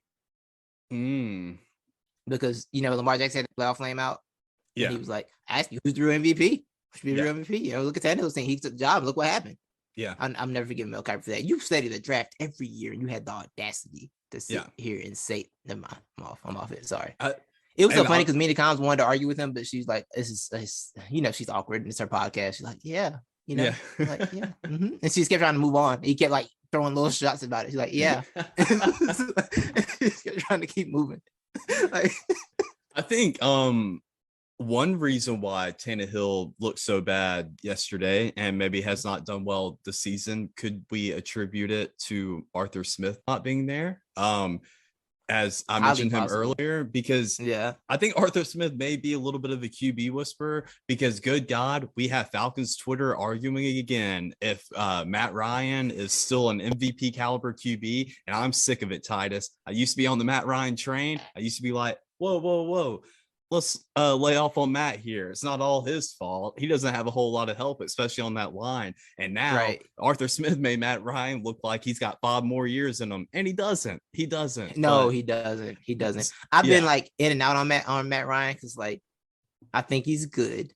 Because, Lamar Jackson had the playoff flame out. Yeah. And he was like, I asked you who's the real MVP? Who's the real MVP? Look at Tannehill's thing. He took the job. Look what happened. Yeah. I'm never forgiving Mel Kiper for that. You studied the draft every year and you had the audacity to sit here and say, never mind. I'm off it. Sorry. It was so funny because Mina Kimes wanted to argue with him, but she's like, she's awkward and it's her podcast. She's like, and she just kept trying to move on. He kept throwing little shots about it. She's like, yeah. She's kept trying to keep moving. I think one reason why Tannehill looked so bad yesterday and maybe has not done well this season, could we attribute it to Arthur Smith not being there? As I mentioned him earlier, because I think Arthur Smith may be a little bit of a QB whisperer, because good God, we have Falcons Twitter arguing again if Matt Ryan is still an MVP caliber QB, and I'm sick of it, Titus. I used to be on the Matt Ryan train. I used to be like, whoa. Let's lay off on Matt here. It's not all his fault. He doesn't have a whole lot of help, especially on that line. And now Arthur Smith made Matt Ryan look like he's got 5 more years in him, and he doesn't. He doesn't. No, he doesn't. He doesn't. I've been in and out on Matt Ryan because I think he's good,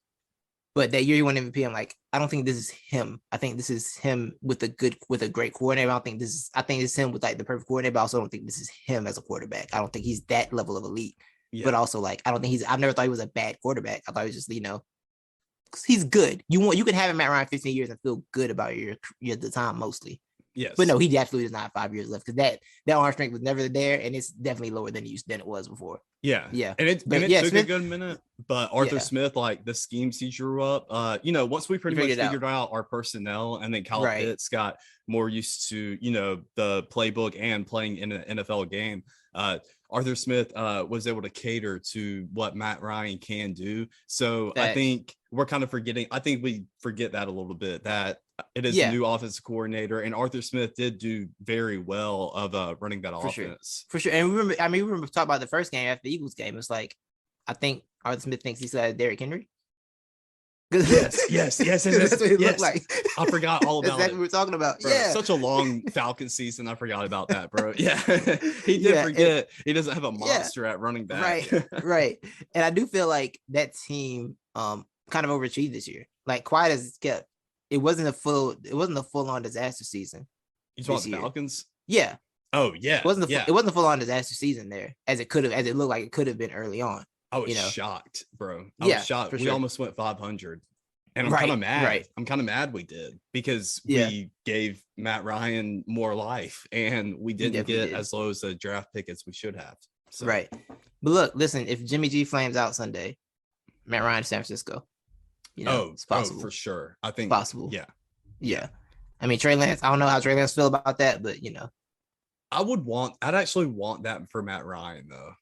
but that year he won MVP. I'm like, I don't think this is him. I think this is him with a great coordinator. I think this is him with the perfect coordinator. But I also don't think this is him as a quarterback. I don't think he's that level of elite. Yeah. But also, I don't think I've never thought he was a bad quarterback. I thought he was just, he's good. You can have him at around 15 years and feel good about your the time mostly. Yes. But no, he absolutely does not have 5 years left, because that arm strength was never there, and it's definitely lower than it was before. Yeah. And it took Smith, a good minute, but Arthur Smith, the schemes he drew up, once we pretty much figured out our personnel, and then Kyle Pitts got more used to, the playbook and playing in an NFL game, Arthur Smith was able to cater to what Matt Ryan can do. So I think we're kind of forgetting. I think we forget that a little bit, that it is a new offensive coordinator, and Arthur Smith did do very well of running that offense. For sure. And we remember talking about the first game after the Eagles game. It's I think Arthur Smith thinks he's Derrick Henry. Yes. That's what he looked like. I forgot all about exactly what we're talking about. Bro, such a long Falcon season. I forgot about that, bro. Yeah, he did forget. He doesn't have a monster at running back. Right. And I do feel like that team kind of overachieved this year. Quiet as it's kept, it wasn't a full on disaster season. You talking about the Falcons? Yeah. Oh yeah. It wasn't a full on disaster season there as it looked like it could have been early on. I was shocked, bro. I was shocked. We almost went 500. And I'm kind of mad. Right. I'm kind of mad we did because we gave Matt Ryan more life and we didn't get as low as a draft pick as we should have. So. Right. But look, listen, if Jimmy G flames out Sunday, Matt Ryan to San Francisco. It's possible. For sure. I think possible. Yeah. Yeah. I mean, Trey Lance, I don't know how Trey Lance feel about that, but I'd actually want that for Matt Ryan though.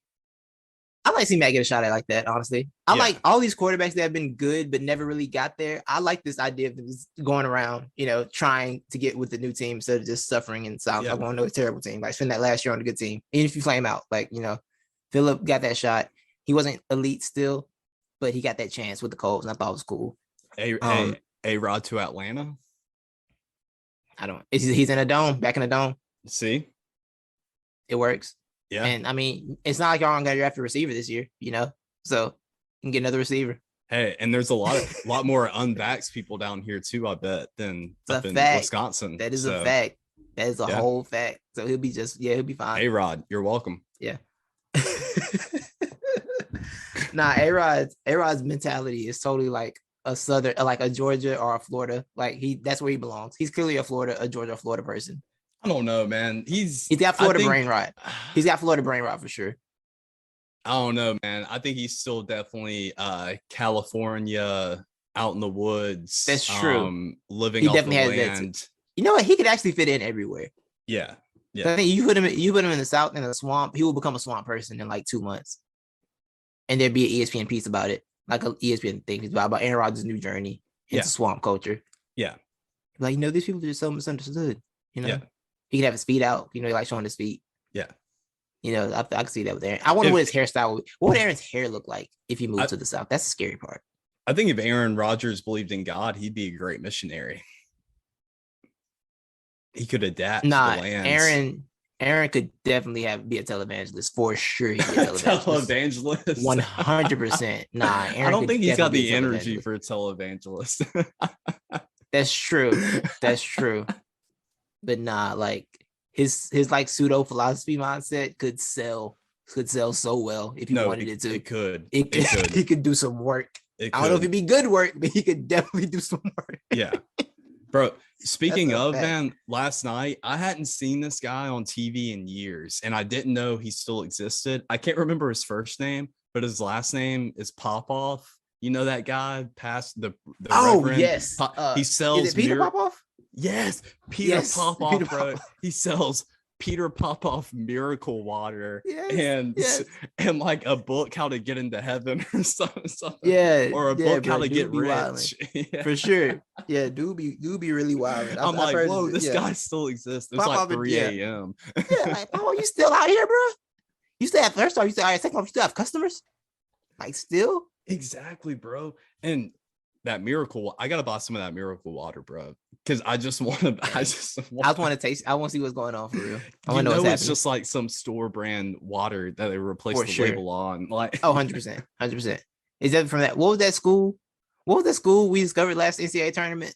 I like to see Matt get a shot at like that, honestly. I like all these quarterbacks that have been good but never really got there. I like this idea of just going around, trying to get with the new team instead of just suffering in silence. I want to know a terrible team. Like spend that last year on a good team. Even if you flame out, Phillip got that shot. He wasn't elite still, but he got that chance with the Colts, and I thought it was cool. A-Rod to Atlanta? He's in a dome, back in the dome. See? It works. Yeah. And I mean, it's not like y'all got to draft a receiver this year, so you can get another receiver. Hey, and there's a lot more unvaxxed people down here too, I bet, than up in Wisconsin. That is a fact. That is a whole fact. So he'll be fine. A-Rod, you're welcome. Yeah. Nah, A-Rod's mentality is totally like a Southern, like a Georgia or a Florida. Like that's where he belongs. He's clearly a Georgia or Florida person. I don't know, man. He's got Florida brain rot. He's got Florida brain rot for sure. I don't know, man. I think he's still definitely California, out in the woods. That's true. Living off the land. You know what? He could actually fit in everywhere. Yeah. Yeah. So I think you put him in the South in a swamp, he will become a swamp person in like 2 months. And there'd be an ESPN piece about it, like an ESPN thing about Aaron Rodgers' new journey into swamp culture. Yeah. Like, these people are just so misunderstood. Yeah. He could have his feet out, like showing his feet. Yeah. I can see that with Aaron. I wonder what his hairstyle would be. What would Aaron's hair look like if he moved to the South? That's the scary part. I think if Aaron Rodgers believed in God, he'd be a great missionary. He could adapt to the lands. Aaron could definitely be a televangelist for sure. He'd be a televangelist. 100%. Nah, Aaron I don't think he's got the energy for a televangelist. That's true. But nah, like his like pseudo philosophy mindset could sell so well if he wanted it to. It could. He could do some work. I don't know if it'd be good work, but he could definitely do some work. Yeah. Bro, speaking of, man, last night I hadn't seen this guy on TV in years, and I didn't know he still existed. I can't remember his first name, but his last name is Popoff. You know that guy past the Reverend? Yes. He sells. Is it Peter Popoff? Yes, Peter Popoff, bro. He sells Peter Popoff miracle water and like a book how to get into heaven or something. Yeah, or a book how to get rich. For sure. Yeah, do be really wild. I'm like, whoa, this guy still exists. It's like 3 a.m. Like, oh, you still out here, bro? You still have second off, you still have customers? Like still? Exactly, bro. And that miracle, I gotta buy some of that miracle water, bro. Because I want to taste. I want to see what's going on for real. I want to know it's just like some store brand water that they replaced the label on. Like, 100%. Is that from that? What was that school we discovered last NCAA tournament?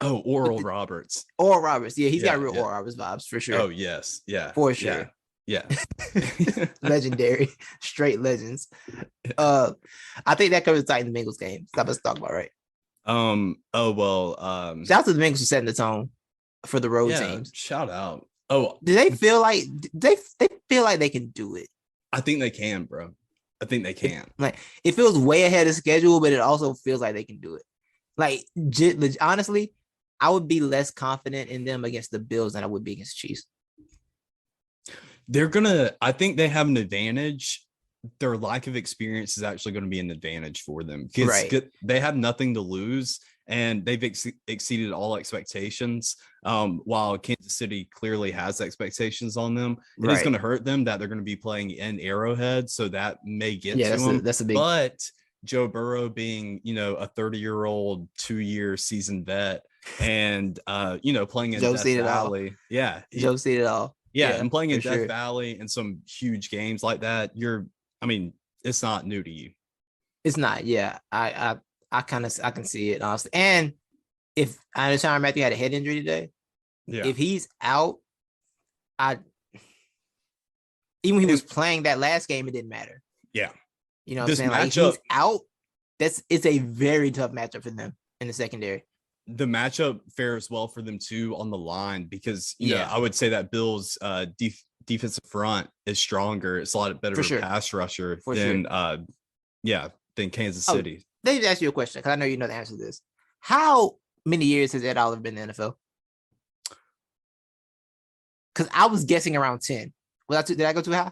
Oh, Oral Roberts. Oral Roberts. Yeah, he's got real Oral Roberts vibes for sure. Oh yes, yeah, for sure. Yeah. Legendary, straight legends. I think that covers the Titans Bengals game. Stop us talk about, right? Shout out to the Bengals for setting the tone for the road teams. Shout out. Oh, do they feel like they feel like they can do it? I think they can, bro. I think they can. It feels way ahead of schedule, but it also feels like they can do it. Like honestly, I would be less confident in them against the Bills than I would be against the Chiefs. I think they have an advantage. Their lack of experience is actually going to be an advantage for them because they have nothing to lose and they've exceeded all expectations. While Kansas City clearly has expectations on them, it is going to hurt them that they're going to be playing in Arrowhead. So that may get to them. That's a big, but Joe Burrow being, a 30-year-old, 2-year seasoned vet and, playing in Death Valley. Yeah. Joe's seen it all. Yeah, and playing in Death Valley and some huge games like that, it's not new to you. It's not. Yeah, I can see it honestly. And if I understand Matthew had a head injury today, if he's out, even when he was playing that last game, it didn't matter. Yeah. You know what I'm saying? Like, if he's out, it's a very tough matchup for them in the secondary. The matchup fares well for them too on the line because you know I would say that Bills defensive front is stronger. It's a lot better of a pass rusher than than Kansas City. Let me ask you a question because I know you know the answer to this. How many years has Ed Oliver been in the NFL? Because I was guessing around 10. Did I go too high?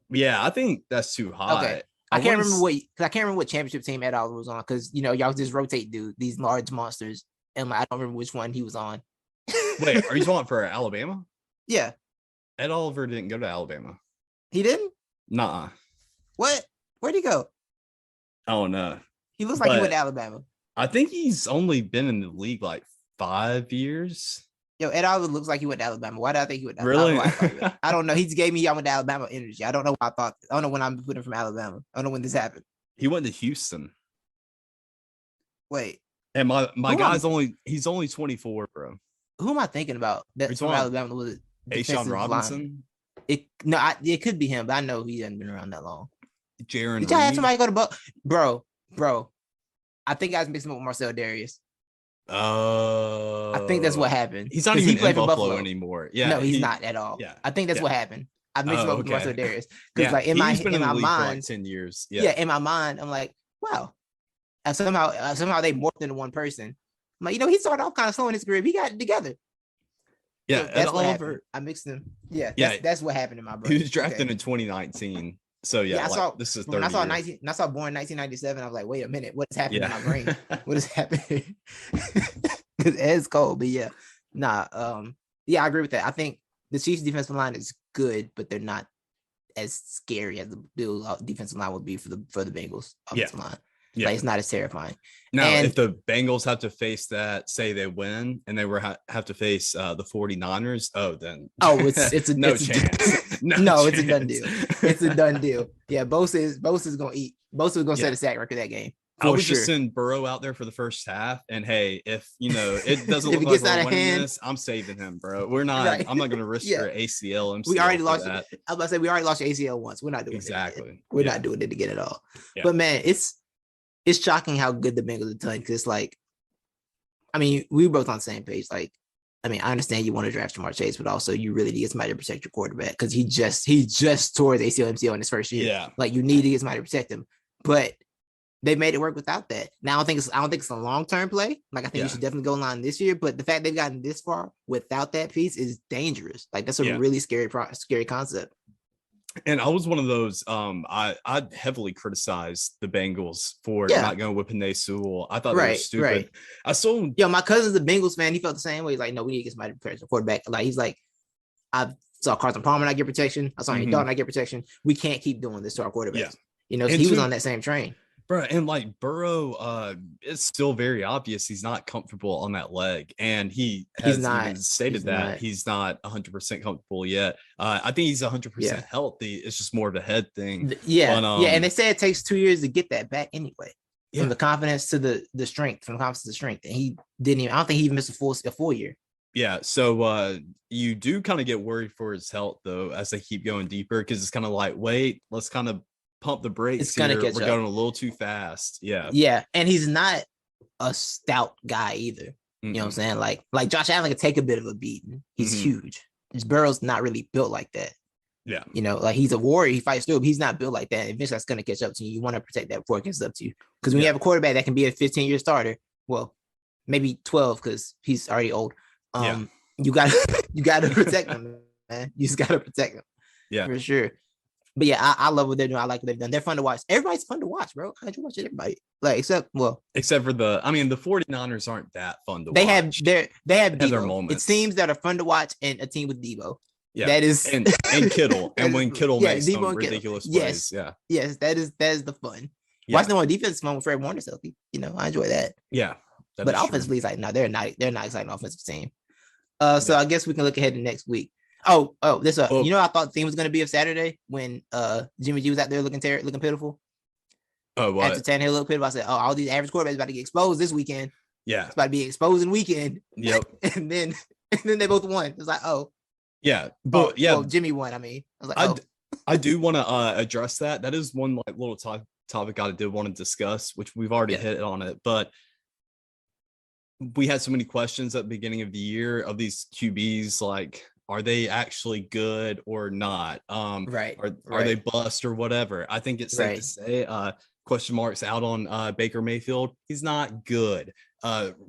Yeah, I think that's too high. Okay. I can't remember what championship team Ed Oliver was on because you know y'all just rotate these large monsters, and I don't remember which one he was on. Wait, are you talking for Alabama? Yeah. Ed Oliver didn't go to Alabama. He didn't? Nuh-uh. What? Where'd he go? Oh no. He looks like he went to Alabama. I think he's only been in the league like 5 years. Yo, Ed Oliver looks like he went to Alabama. Why did I think he went to Alabama? Really? I don't know. He just gave me y'all went to Alabama energy. I don't know what I thought. I don't know when I'm putting from Alabama. I don't know when this happened. He went to Houston. Wait. And my guy's he's only 24, bro. Who am I thinking about? That's from Alabama. Was it Ashawn Robinson? It could be him, but I know he hasn't been around that long. Jaron. Did y'all have somebody go to bro? I think I was mixing up with Marcel Darius. I think that's what happened. He's not even in Buffalo anymore. Yeah, no, he's not at all. Yeah, I think that's what happened. I mixed him up with Marcel Darius because, like, in my mind, like 10 years. Yeah, in my mind, I'm like, wow. And somehow they morphed into one person. I'm like, you know, he started off kind of slow in his career. He got it together. Yeah, so that's what happened. I mixed them. Yeah, that's what happened in my brain. He was drafted in 2019. So I saw this is when I saw born 1997. I was like, wait a minute, what is happening in my brain? What is happening? Because Ed's cold, but I agree with that. I think the Chiefs' defensive line is good, but they're not as scary as the Bills' defensive line would be for the Bengals' offensive line. Like, it's not as terrifying. Now, if the Bengals have to face that, say they win, and they have to face the 49ers, it's a no chance. It's a done deal. It's a done deal. Yeah, Bosa is gonna eat. Bosa is gonna set a sack record that game. I would just send Burrow out there for the first half, and hey, if it doesn't look like we're winning this, I'm saving him, bro. We're not. Right. I'm not going to risk your ACL. We already lost. I was about to say we already lost your ACL once. We're not doing it. We're not doing it again at all. Yeah. But man, it's shocking how good the Bengals are doing. Because, like, I mean, we were both on the same page. Like, I mean, I understand you want to draft Ja'Marr Chase, but also you really need to get somebody to protect your quarterback because he just tore his ACL MCL in his first year. Yeah, like, you need to get somebody to protect him, but they made it work without that. Now, I don't think it's a long-term play. Like, I think you should definitely go line this year, but the fact they've gotten this far without that piece is dangerous. Like, that's a really scary concept. And I was one of those. I heavily criticized the Bengals for not going with Penei Sewell. I thought they were stupid. Right. My cousin's a Bengals fan. He felt the same way. He's like, no, we need to get somebody to protect the quarterback. Like, he's like, I saw Carson Palmer not get protection. I saw Andy Dalton not get protection. We can't keep doing this to our quarterbacks. Yeah. You know, so he was on that same train. Bro, and like Burrow, it's still very obvious he's not comfortable on that leg, and he has even stated that he's not 100% comfortable yet. I think he's 100% healthy. It's just more of a head thing. And they say it takes 2 years to get that back anyway. From the confidence to the strength, from the confidence to the strength, and he didn't even. I don't think he even missed a full year. Yeah, so you do kind of get worried for his health though as they keep going deeper because it's kind of like, wait, let's kind of pump the brakes. It's gonna We're going a little too fast. Yeah, and he's not a stout guy either. You know what I'm saying? Like Josh Allen could take a bit of a beating. He's huge. Burrow's not really built like that. Yeah, you know, like, he's a warrior. He fights through, but he's not built like that. Eventually, that's gonna catch up to you. You want to protect that before it catches up to you. Because when you have a quarterback that can be a 15-year starter, well, maybe 12 because he's already old. You gotta protect him, man. You just gotta protect him. Yeah, for sure. But yeah, I love what they're doing. I like what they've done. They're fun to watch. Everybody's fun to watch, bro. I enjoy watching everybody. Like, except for the 49ers aren't that fun to watch. They have their moments. It seems that are fun to watch, and a team with Debo. Yeah, that is and Kittle. And when Kittle makes some ridiculous plays. Yes, that is the fun. Watching them on defense fun with Fred Warner selfie. You know, I enjoy that. Yeah. But offensively, it's like, no, they're not exciting offensive team. So I guess we can look ahead to next week. You know, I thought the theme was going to be of Saturday when Jimmy G was out there looking pitiful. Oh, what? After Tannehill looked pitiful, I said, all these average quarterbacks about to get exposed this weekend. Yeah. It's about to be exposing weekend. Yep. and then they both won. It was like, oh. Yeah. But well, Jimmy won. I mean, I was like, oh. I do want to address that. That is one like little topic I did want to discuss, which we've already hit on it. But we had so many questions at the beginning of the year of these QBs, like, are they actually good or not? Right. Are they bust or whatever? I think it's safe to say question marks out on Baker Mayfield. He's not good.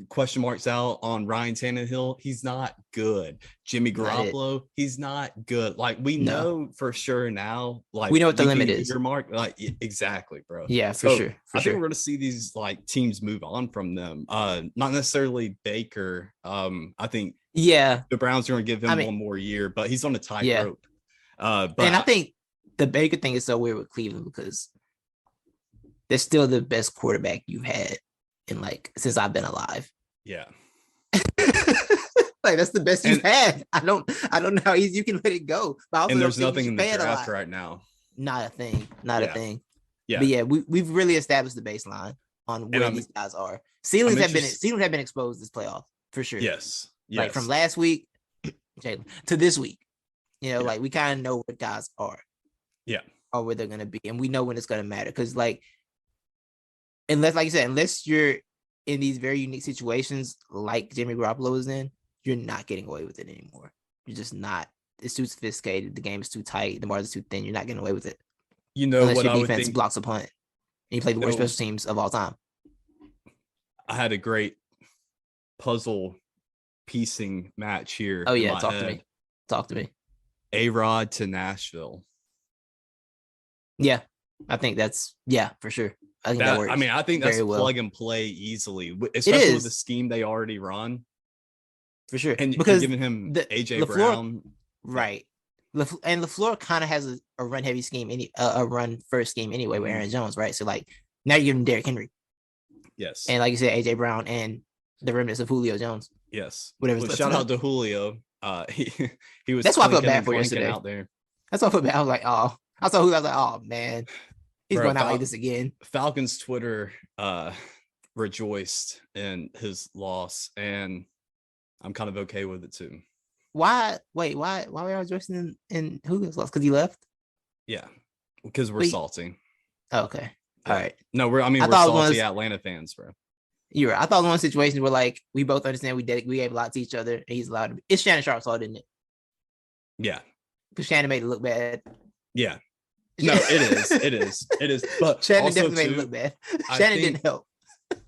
Question marks out on Ryan Tannehill. He's not good. Jimmy Garoppolo, he's not good. Like we know for sure now. Like we know what the limit is. Your mark, like exactly, bro. Yeah, for sure. I think we're gonna see these like teams move on from them. Not necessarily Baker. I think the Browns are gonna give him one more year, but he's on a tightrope. And I think the Baker thing is so weird with Cleveland because they're still the best quarterback you've had in like since I've been alive. Yeah. Like that's the best you've had. I don't know how easy you can let it go. But and there's nothing in the draft right now. Not a thing. Not a thing. Yeah. But yeah, we've really established the baseline on where these guys are. Ceilings have been exposed this playoff for sure. Yes. Like from last week to this week. You know, like we kind of know where guys are. Yeah. Or where they're gonna be. And we know when it's gonna matter. Because like unless, like you said, unless you're in these very unique situations like Jimmy Garoppolo is in, you're not getting away with it anymore. You're just not. It's too sophisticated. The game is too tight. The margin's too thin. You're not getting away with it. You know unless what your I defense would think, blocks a punt. And you play the worst special teams of all time. I had a great puzzle piecing match here. Oh yeah, talk to me. A-Rod to Nashville. Yeah, I think that's for sure. I think that works. I mean, I think that's plug and play easily, especially with the scheme they already run. For sure. And because giving him AJ Brown. Right. And LaFleur kind of has a run heavy scheme, a run first scheme anyway with Aaron Jones, right? So like now you're giving Derrick Henry. Yes. And like you said, AJ Brown and the remnants of Julio Jones. Yes. Whatever. Shout out to Julio. He was that's why I felt bad for yesterday. Out there. That's why I felt bad. I was like, oh, I saw Julio. I was like, oh man. He's going out like this again. Falcons Twitter rejoiced in his loss, and I'm kind of okay with it too. Why? Wait, why were you rejoicing in Julio's loss? Because he left? Yeah, because we're salty. Oh, okay. All right. No, we're salty Atlanta fans, bro. You're right. I thought one situation where like we both understand we gave a lot to each other, and he's allowed to be. It's Shannon Sharp's fault, isn't it? Yeah. Because Shannon made it look bad. Yeah. No, it is. But Shannon definitely made it look bad. Shannon didn't help.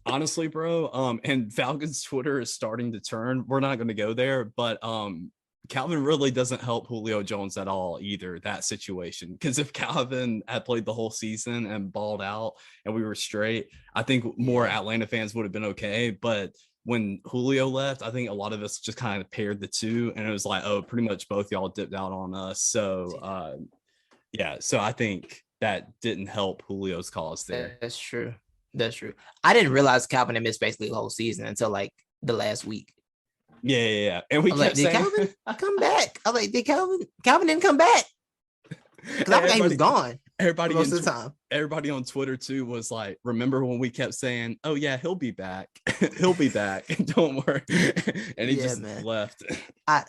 Honestly, bro. And Falcons Twitter is starting to turn. We're not going to go there, but Calvin really doesn't help Julio Jones at all either. That situation, because if Calvin had played the whole season and balled out and we were straight, I think more Atlanta fans would have been okay. But when Julio left, I think a lot of us just kind of paired the two, and it was like, oh, pretty much both y'all dipped out on us. So. Yeah, so I think that didn't help Julio's cause there. That's true. I didn't realize Calvin had missed basically the whole season until like the last week. Yeah. And we kept like, did Calvin come back? I was like, did Calvin didn't come back? Because I thought he was gone. Everybody most of the time. Everybody on Twitter too was like, remember when we kept saying, oh yeah, he'll be back. He'll be back. Don't worry. And he just left. I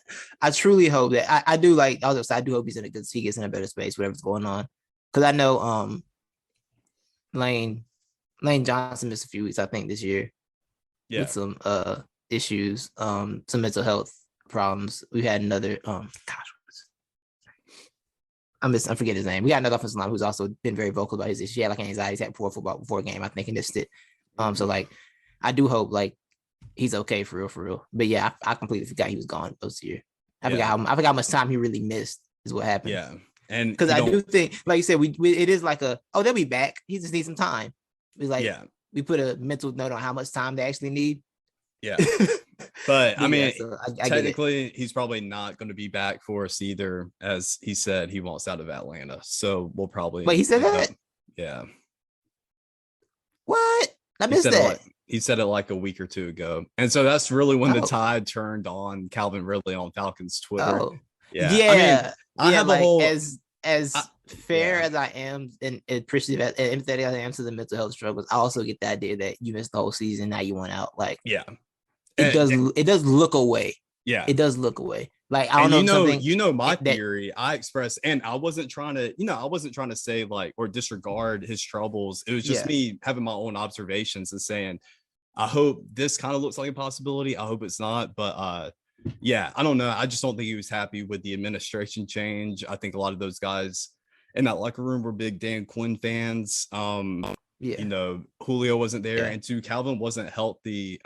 truly hope that I do like I do hope he gets in a better space, whatever's going on. Because I know Lane Johnson missed a few weeks, I think, this year. Yeah. With some issues, some mental health problems. We had another I'm forgetting his name. We got another offensive line who's also been very vocal about his issue. He had like anxiety. He's had poor football before a game. I think he missed it. So like, I do hope like he's okay for real. But yeah, I completely forgot he was gone this year. I forgot how much time he really missed is what happened. Yeah, and because I do think, like you said, we it is like they'll be back. He just needs some time. It's like we put a mental note on how much time they actually need. Yeah. But I mean, I technically, he's probably not going to be back for us either, as he said he wants out of Atlanta. So we'll probably. Wait, he said that? Yeah. What? I missed that. He said it like a week or two ago, and so that's really when the tide turned on Calvin Ridley on Falcons Twitter. Oh. Yeah. I mean, I have like a whole as fair as I am and appreciative and empathetic as I am to the mental health struggles, I also get the idea that you missed the whole season, now you went out. Like, it does look away. Yeah, it does look away. Like, I don't know. My theory I expressed, and I wasn't trying to say like or disregard his troubles. It was just me having my own observations and saying, I hope this kind of looks like a possibility. I hope it's not, but I don't know. I just don't think he was happy with the administration change. I think a lot of those guys in that locker room were big Dan Quinn fans. Julio wasn't there, and too, Calvin wasn't healthy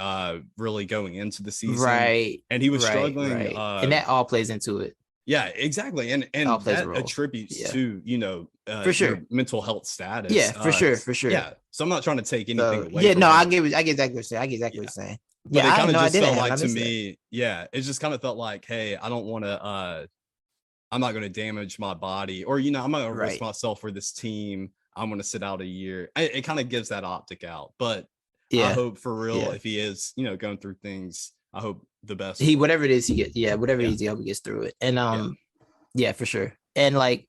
really going into the season, right? And he was struggling, and that all plays into it. Yeah, exactly, and that attributes to for sure mental health status. Yeah, for sure. Yeah, so I'm not trying to take anything away. Yeah, no, I get exactly what you're saying. What you're saying. But it kind of just felt like to me, it just kind of felt like, hey, I don't want to. I'm not going to damage my body, or I'm not going to risk myself for this team. I'm going to sit out a year. It kind of gives that optic out, but I hope for real, if he is, going through things, I hope the best. Whatever it is he gets, whatever it is, he gets through it. And for sure. And like,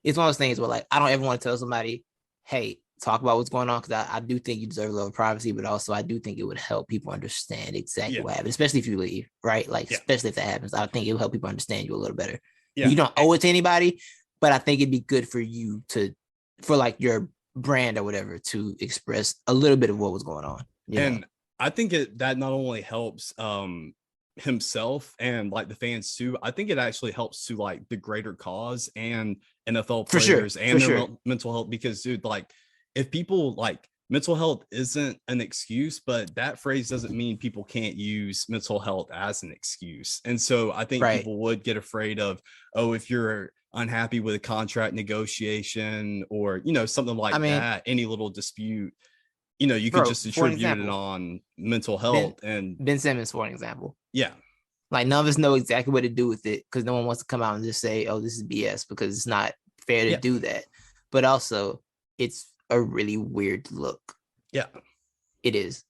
it's one of those things where like, I don't ever want to tell somebody, hey, talk about what's going on, because I do think you deserve a little privacy, but also I do think it would help people understand exactly what happened, especially if you leave, right? Like, especially if that happens, I think it will help people understand you a little better. Yeah. You don't owe it to anybody, but I think it'd be good for you for like your brand or whatever to express a little bit of what was going on. And I think that not only helps himself and like the fans too, I think it actually helps to like the greater cause and NFL players and their mental health, because dude, like if people like mental health isn't an excuse, but that phrase doesn't mean people can't use mental health as an excuse. And so I think people would get afraid of, if you're unhappy with a contract negotiation or something like that, any little dispute, you could just attribute it on mental health. And Ben Simmons, for an example, like none of us know exactly what to do with it, because no one wants to come out and just say, this is BS, because it's not fair to do that. But also it's a really weird look. It is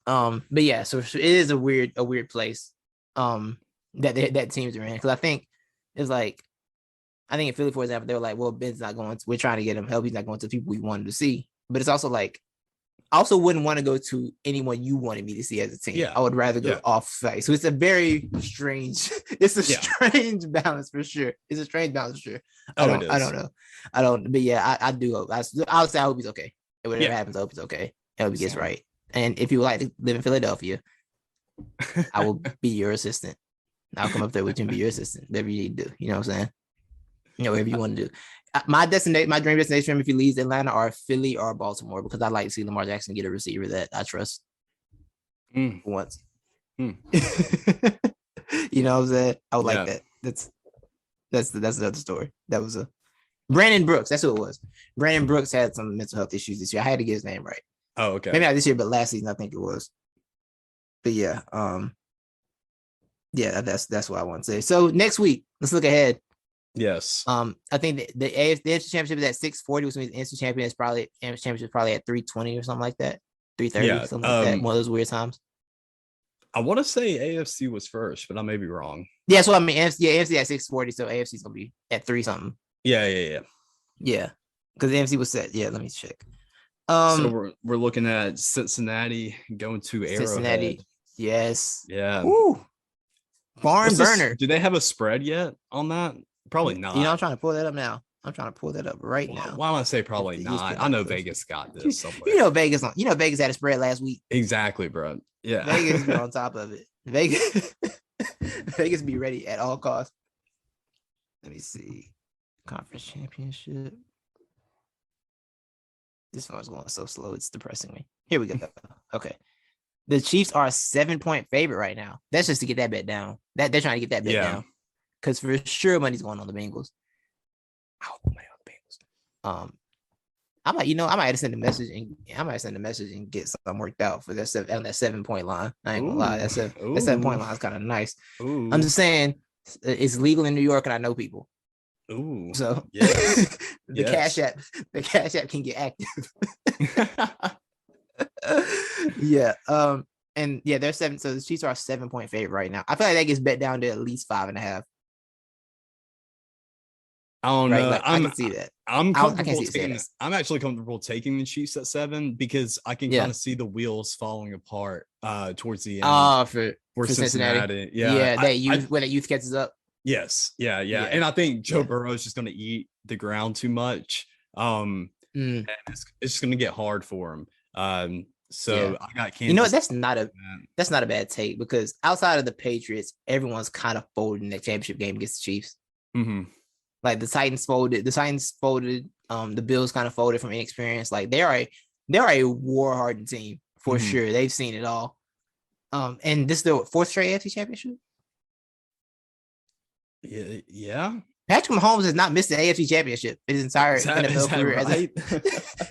but yeah, so it is a weird place that teams are in, because I think it's like, I think in Philly, for example, they were like, well, Ben's not going we're trying to get him help. He's not going to the people we wanted to see. But it's also like, I also wouldn't want to go to anyone you wanted me to see as a team. I would rather go off site. So it's a very strange, strange balance for sure. It's a strange balance for sure. I don't know. But I do hope. I would say I hope he's okay. And whatever happens, I hope he's okay. I hope he gets right. And if you would like to live in Philadelphia, I will be your assistant. I'll come up there with you and be your assistant. Whatever you need to do. You know what I'm saying? Whatever you want to do. My dream destination if he leaves Atlanta are Philly or Baltimore, because I like to see Lamar Jackson get a receiver that I trust once. You know what I'm saying? I would like that. That's another story. That was Brandon Brooks. That's who it was. Brandon Brooks had some mental health issues this year. I had to get his name right. Oh, okay. Maybe not this year, but last season I think it was. But that's what I want to say. So next week, let's look ahead. Yes. I think the NFC Championship is at 640, which means the NFC Championship is probably at 320 or something like that. 330, something like that. One of those weird times. I want to say AFC was first, but I may be wrong. Yeah, so I mean AFC at 640, so AFC's gonna be at 3 something. Yeah. Because the AFC was set. Yeah, let me check. So we're looking at Cincinnati going to Arrowhead. Cincinnati. Yes. Yeah. Woo. Barn burner. Do they have a spread yet on that? Probably not. I'm trying to pull that up now. I'm trying to pull that up right now. Why don't I say probably not? I know Vegas got this somewhere. Vegas had a spread last week. Exactly, bro. Yeah. Vegas be on top of it. Vegas be ready at all costs. Let me see. Conference championship. This one's going so slow. It's depressing me. Here we go. Okay. The Chiefs are a 7-point favorite right now. That's just to get that bet down. They're trying to get that bet down. Because for sure money's going on the Bengals. I hope money on the Bengals. I might send a message and get something worked out for that 7-point line. I ain't gonna lie. That 7-point line is kind of nice. Ooh. I'm just saying it's legal in New York and I know people. Ooh. So the Cash App can get active. And they're 7. So the Chiefs are a 7-point favorite right now. I feel like that gets bet down to at least 5.5. I don't know. I can see that. I'm actually comfortable taking the Chiefs at 7 because I can kind of see the wheels falling apart towards the end. For Cincinnati. Yeah, when the youth catches up. Yes. Yeah. And I think Joe Burrow is just going to eat the ground too much. And it's just going to get hard for him. So I got Kansas. You know, that's not a bad take because outside of the Patriots, everyone's kind of folded in that championship game against the Chiefs. Mm-hmm. Like the Titans folded. The Bills kind of folded from inexperience. Like they're a war-hardened team for sure. They've seen it all. And this is their 4th straight AFC championship. Yeah. Patrick Mahomes has not missed the AFC championship in his entire NFL career. Right?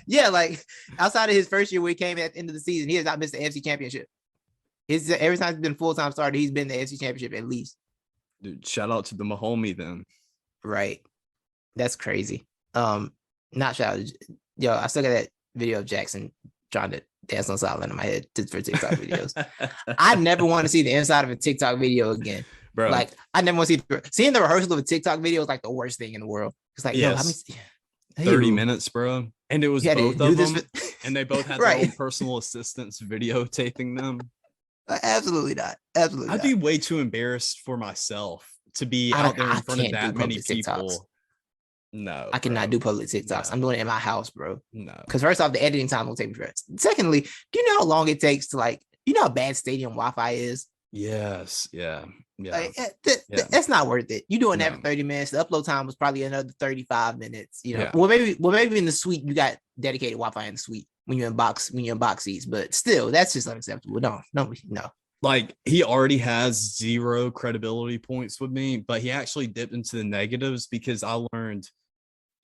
Yeah, like outside of his first year where he came at the end of the season, he has not missed the AFC championship. Every time he's been full-time starter, he's been the AFC championship at least. Dude, shout out to the Mahomie then. Right. That's crazy. Not shout out. Yo, I still got that video of Jackson trying to dance on silent in my head for TikTok videos. I never want to see the inside of a TikTok video again. Bro. Like I never want to seeing the rehearsal of a TikTok video is like the worst thing in the world. It's like, yo, 30 minutes, bro. And it was both of them. And they both had their own personal assistants videotaping them. Absolutely not. I'd be way too embarrassed for myself to be out there in front of that many people. TikToks. No, I cannot do public TikToks. I'm doing it in my house, bro. No, because first off, the editing time will take me forever. Secondly, do you know how long it takes to you know how bad stadium Wi-Fi is? Yes, yeah. That's not worth it. You doing that for 30 minutes. The upload time was probably another 35 minutes. You know, well maybe in the suite you got dedicated Wi-Fi in the suite when you're in box seats, but still, that's just unacceptable. No. Like he already has 0 credibility points with me, but he actually dipped into the negatives because I learned,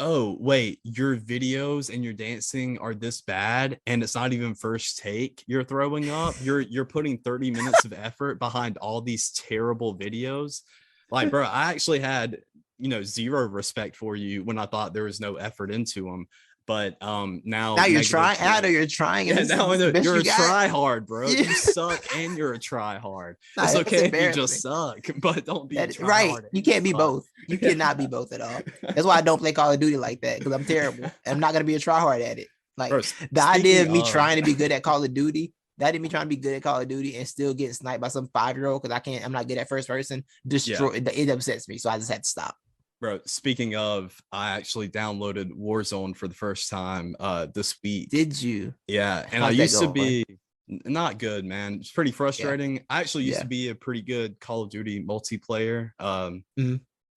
oh wait, your videos and your dancing are this bad and it's not even first take you're throwing up. You're putting 30 minutes of effort behind all these terrible videos. Like, bro, I actually had 0 respect for you when I thought there was no effort into them. But now you're trying. Now you're trying. Yeah, now you're a try hard, bro. Yeah. You suck and you're a try hard. It's okay if you just suck, but don't be right. You can't be both. You cannot be both at all. That's why I don't play Call of Duty like that because I'm terrible. I'm not gonna be a try hard at it. Like the idea of me trying to be good at Call of Duty. That didn't me trying to be good at Call of Duty and still getting sniped by some 5-year-old because I'm not good at first person. It upsets me, so I just had to stop. Bro, speaking of, I actually downloaded Warzone for the first time this week. Did you? Yeah, and I used to be not good, man. It's pretty frustrating. Yeah. I actually used to be a pretty good Call of Duty multiplayer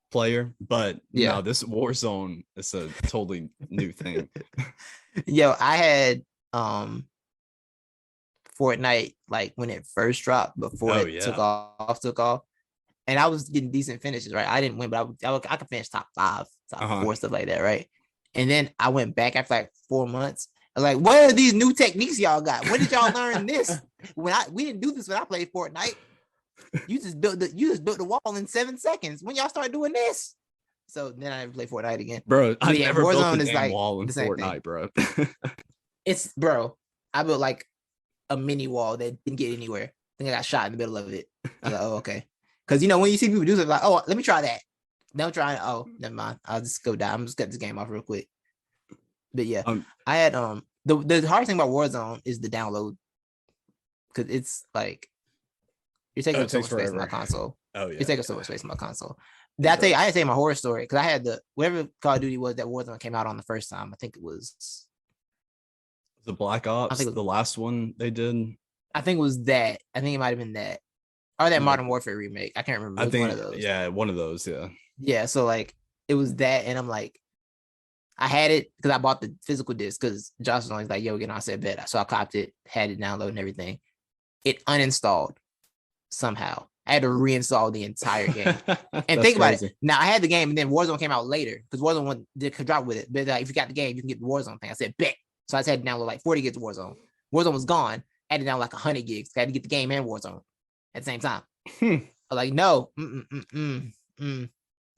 player, but no, this Warzone is a totally new thing. Yo, I had Fortnite like when it first dropped before took off. And I was getting decent finishes, right? I didn't win, but I could finish top 5, top 4, stuff like that, right? And then I went back after like 4 months. I was like, what are these new techniques y'all got? When did y'all learn this? We didn't do this when I played Fortnite. You just built the wall in 7 seconds. When y'all start doing this? So then I never play Fortnite again. Bro, I never built a damn wall in Fortnite, bro. I built like a mini wall that didn't get anywhere. I think I got shot in the middle of it. I was like, oh, okay. Because when you see people do something like, oh, let me try that. Don't try it. Oh, never mind. I'll just go down. I'm just cut this game off real quick. But yeah, I had the hardest thing about Warzone is the download. Because it's like you're taking up so much space in my console. Oh yeah. You're taking so much space in my console. I had to say my horror story because I had whatever Call of Duty was that Warzone came out on the first time. I think it was the Black Ops. I think it was the last one they did. I think it was that. I think it might have been that. Or that Modern Warfare remake. I can't remember. I think one of those. Yeah, one of those. Yeah. Yeah. So like it was that, and I'm like, I had it because I bought the physical disc because Josh was always like, "Yo, I said bet." So I copped it, had it download and everything. It uninstalled somehow. I had to reinstall the entire game. And think about it. Now I had the game, and then Warzone came out later because Warzone did drop with it. But if you got the game, you can get the Warzone thing. I said bet. So I just had to download like 40 gigs of Warzone. Warzone was gone. I had to download like 100 gigs. I had to get the game and Warzone at the same time. I was like, no.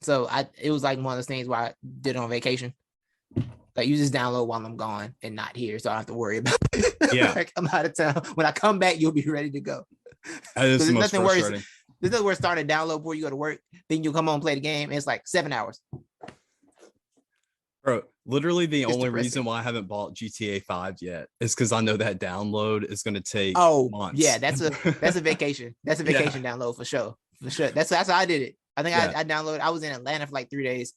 So it was like one of those things where I did it on vacation. Like you just download while I'm gone and not here, so I don't have to worry about it. Yeah. Like I'm out of town. When I come back, you'll be ready to go. There's nothing worse. There's nothing worse starting to download before you go to work. Then you'll come home and play the game. And it's like 7 hours. Bro, Literally the only reason why I haven't bought GTA 5 yet is because I know that download is going to take months. Yeah, that's a vacation. That's a vacation download for sure. For sure. That's how I did it. I think I downloaded. I was in Atlanta for like 3 days,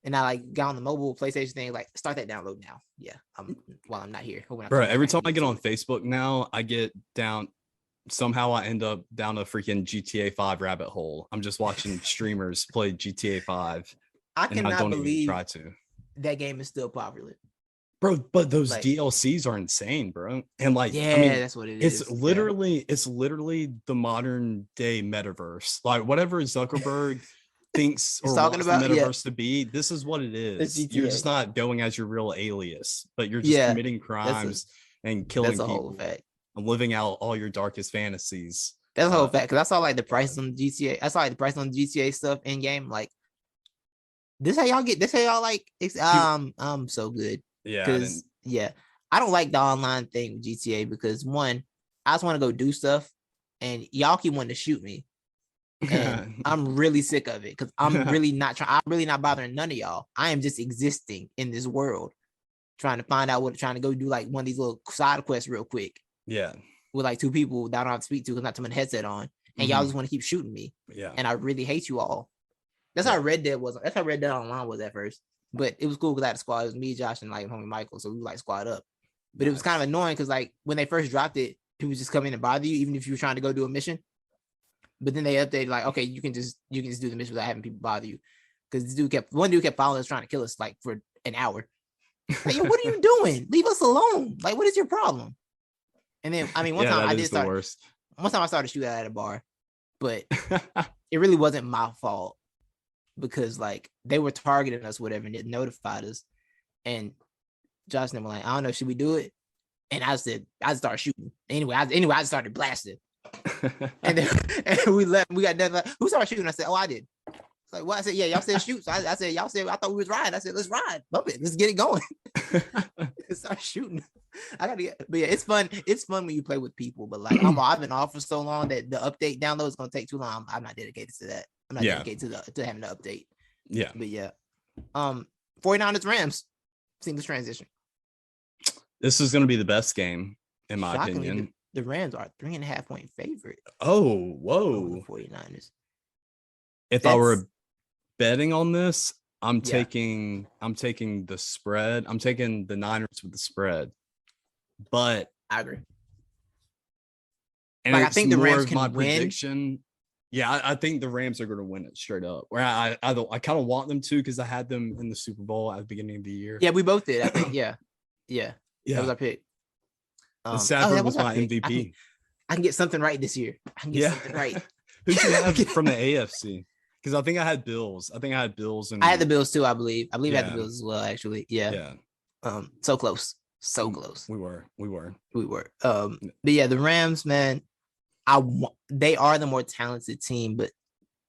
and I like got on the mobile PlayStation thing. Like, start that download now. Yeah, while I'm not here. Bro, every time I get on Facebook now, I get down. Somehow I end up down a freaking GTA 5 rabbit hole. I'm just watching streamers play GTA 5. I cannot believe try to. That game is still popular. Bro, but those like, DLCs are insane, bro. And like, yeah, I mean, that's what it is. It's literally the modern day metaverse. Like whatever Zuckerberg thinks or wants the metaverse to be, this is what it is. You're just not going as your real alias, but you're just committing crimes and killing people. Whole fact. And living out all your darkest fantasies. That's a whole fact. Because I saw like the price on GTA. I saw like the price on GTA stuff in game. Like, this how y'all get. This how y'all like. I'm so good. Yeah. Because I don't like the online thing with GTA because one, I just want to go do stuff, and y'all keep wanting to shoot me. And I'm really sick of it because I'm really not trying. I'm really not bothering none of y'all. I am just existing in this world, trying to find out trying to go do like one of these little side quests real quick. Yeah. With like 2 people that I don't have to speak to because not to my headset on. And y'all just want to keep shooting me. Yeah. And I really hate you all. That's how Red Dead was. That's how Red Dead Online was at first. But it was cool because I had a squad. It was me, Josh, and like homie Michael. So we like squad up. But it was kind of annoying because like when they first dropped it, people just come in and bother you, even if you were trying to go do a mission. But then they updated like, okay, you can just do the mission without having people bother you. Because one dude kept following us, trying to kill us like for an hour. Like, yo, what are you doing? Leave us alone. Like, what is your problem? And then, I mean, one time I started shooting at a bar, but it really wasn't my fault because like they were targeting us, whatever, and it notified us. And Josh and them were like, I don't know, should we do it? And I said, I started shooting. Anyway, I started blasting. and then we left. We got done. Like, who started shooting? I said, oh, I did. It's like, what? I said, yeah, y'all said shoot. So I said, y'all said, I thought we was riding. I said, let's ride. Bump it. Let's get it going. Start shooting. But yeah, it's fun. It's fun when you play with people. But like, I've been off for so long that the update download is gonna take too long. I'm not dedicated to that. I'm not dedicated to having the update. Yeah. But yeah, 49ers Rams. Seamless transition. This is gonna be the best game in my opinion. The Rams are 3.5 point favorite. Oh, whoa! 49ers. If I were betting on this, I'm taking the spread. I'm taking the Niners with the spread. But I agree. And like, I think the Rams can win. Prediction. Yeah, I think the Rams are going to win it straight up. Where I kind of want them to because I had them in the Super Bowl at the beginning of the year. Yeah, we both did. I think. Yeah. That was our pick. Stafford was my MVP. I can get something right this year. I can get something right. Who do you have from the AFC? Because I think I had Bills. And I had the Bills too. I believe I had the Bills as well. Actually, yeah. So close. So close. We were. But yeah, the Rams, man, they are the more talented team, but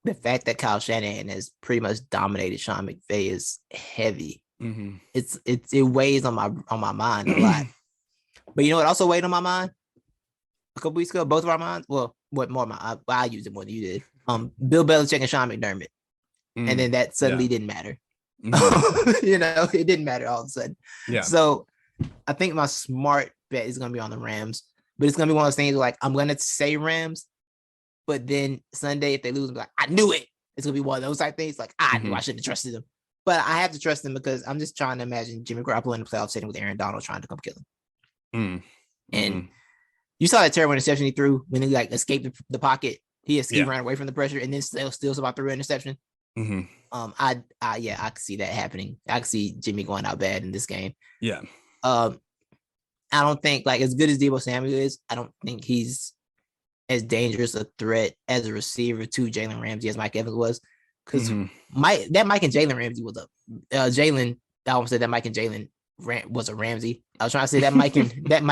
the fact that Kyle Shanahan has pretty much dominated Sean McVay is heavy. Mm-hmm. It weighs on my mind a lot. But you know what also weighed on my mind? A couple weeks ago, both of our minds. Well, what more? I used it more than you did. Bill Belichick and Sean McDermott, and then that suddenly didn't matter. Mm-hmm. It didn't matter all of a sudden. Yeah. So I think my smart bet is going to be on the Rams, but it's going to be one of those things like I'm going to say Rams, but then Sunday if they lose, I'm like, I knew it. It's going to be one of those type things. Like I knew I shouldn't have trusted them, but I have to trust them because I'm just trying to imagine Jimmy Garoppolo in the playoff setting with Aaron Donald trying to come kill him. And you saw that terrible interception he threw when he like escaped the pocket. He ran away from the pressure and then still about threw an interception. I could see that happening. I could see Jimmy going out bad in this game. Yeah. I don't think like as good as Deebo Samuel is, I don't think he's as dangerous a threat as a receiver to Jalen Ramsey as Mike Evans was. Because Mike and Jalen Ramsey was up. Jalen, I almost said that Mike and Jalen was a Ramsey. I was trying to say that Mike and Jalen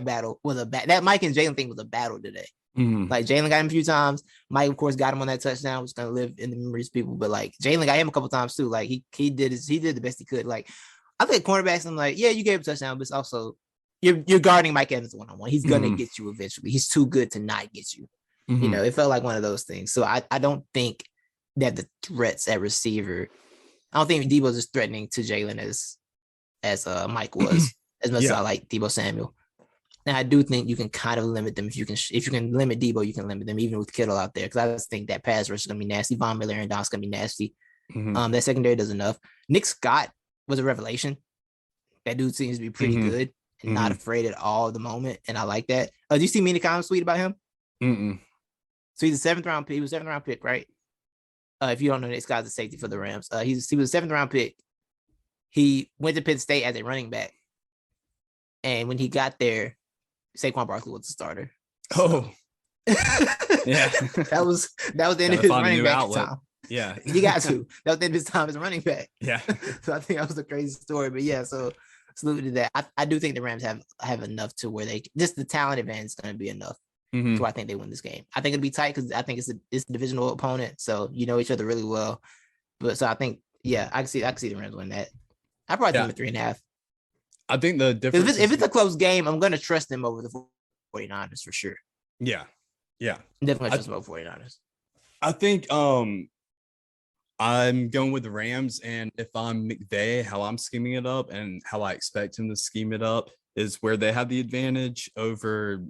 battle was that Mike and Jalen thing was a battle today. Like Jalen got him a few times. Mike, of course, got him on that touchdown, which is gonna live in the memories of people. But like Jalen got him a couple times too. Like he did the best he could. Like I think cornerbacks, I'm like, yeah, you gave him a touchdown, but it's also you're guarding Mike Evans one-on-one. He's gonna get you eventually. He's too good to not get you. It felt like one of those things. So I don't think that the threats at receiver I don't think Deebo's as threatening to Jalen as Mike was, as much as I like Deebo Samuel. And I do think you can kind of limit them if you can limit Deebo, you can limit them even with Kittle out there, because I just think that pass rush is gonna be nasty. Von Miller and Don's gonna be nasty. That secondary does enough. Nick Scott was a revelation. That dude seems to be pretty good and not afraid at all at the moment, and I like that. Do you see Mina Kimes tweet about him? So he's a 7th round pick. He was a 7th round pick, right? If you don't know, Nick Scott's a safety for the Rams. He was a 7th round pick. He went to Penn State as a running back, and when he got there, Saquon Barkley was the starter. So, yeah, that was the end of his running back time. Yeah, you got to. That was the end of his time as a running back. Yeah. So I think that was a crazy story, but yeah. So salute to that. I do think the Rams have enough to where they just the talent advantage is going to be enough. So I think they win this game. I think it'll be tight because I think it's a divisional opponent, so you know each other really well. But so I think I can see the Rams win that. I probably think 3.5. I think the difference if it's a close game, I'm going to trust them over the 49ers for sure. Yeah. I'm definitely trust them over 49ers. I think I'm going with the Rams, and if I'm McVay, how I'm scheming it up and how I expect him to scheme it up is where they have the advantage over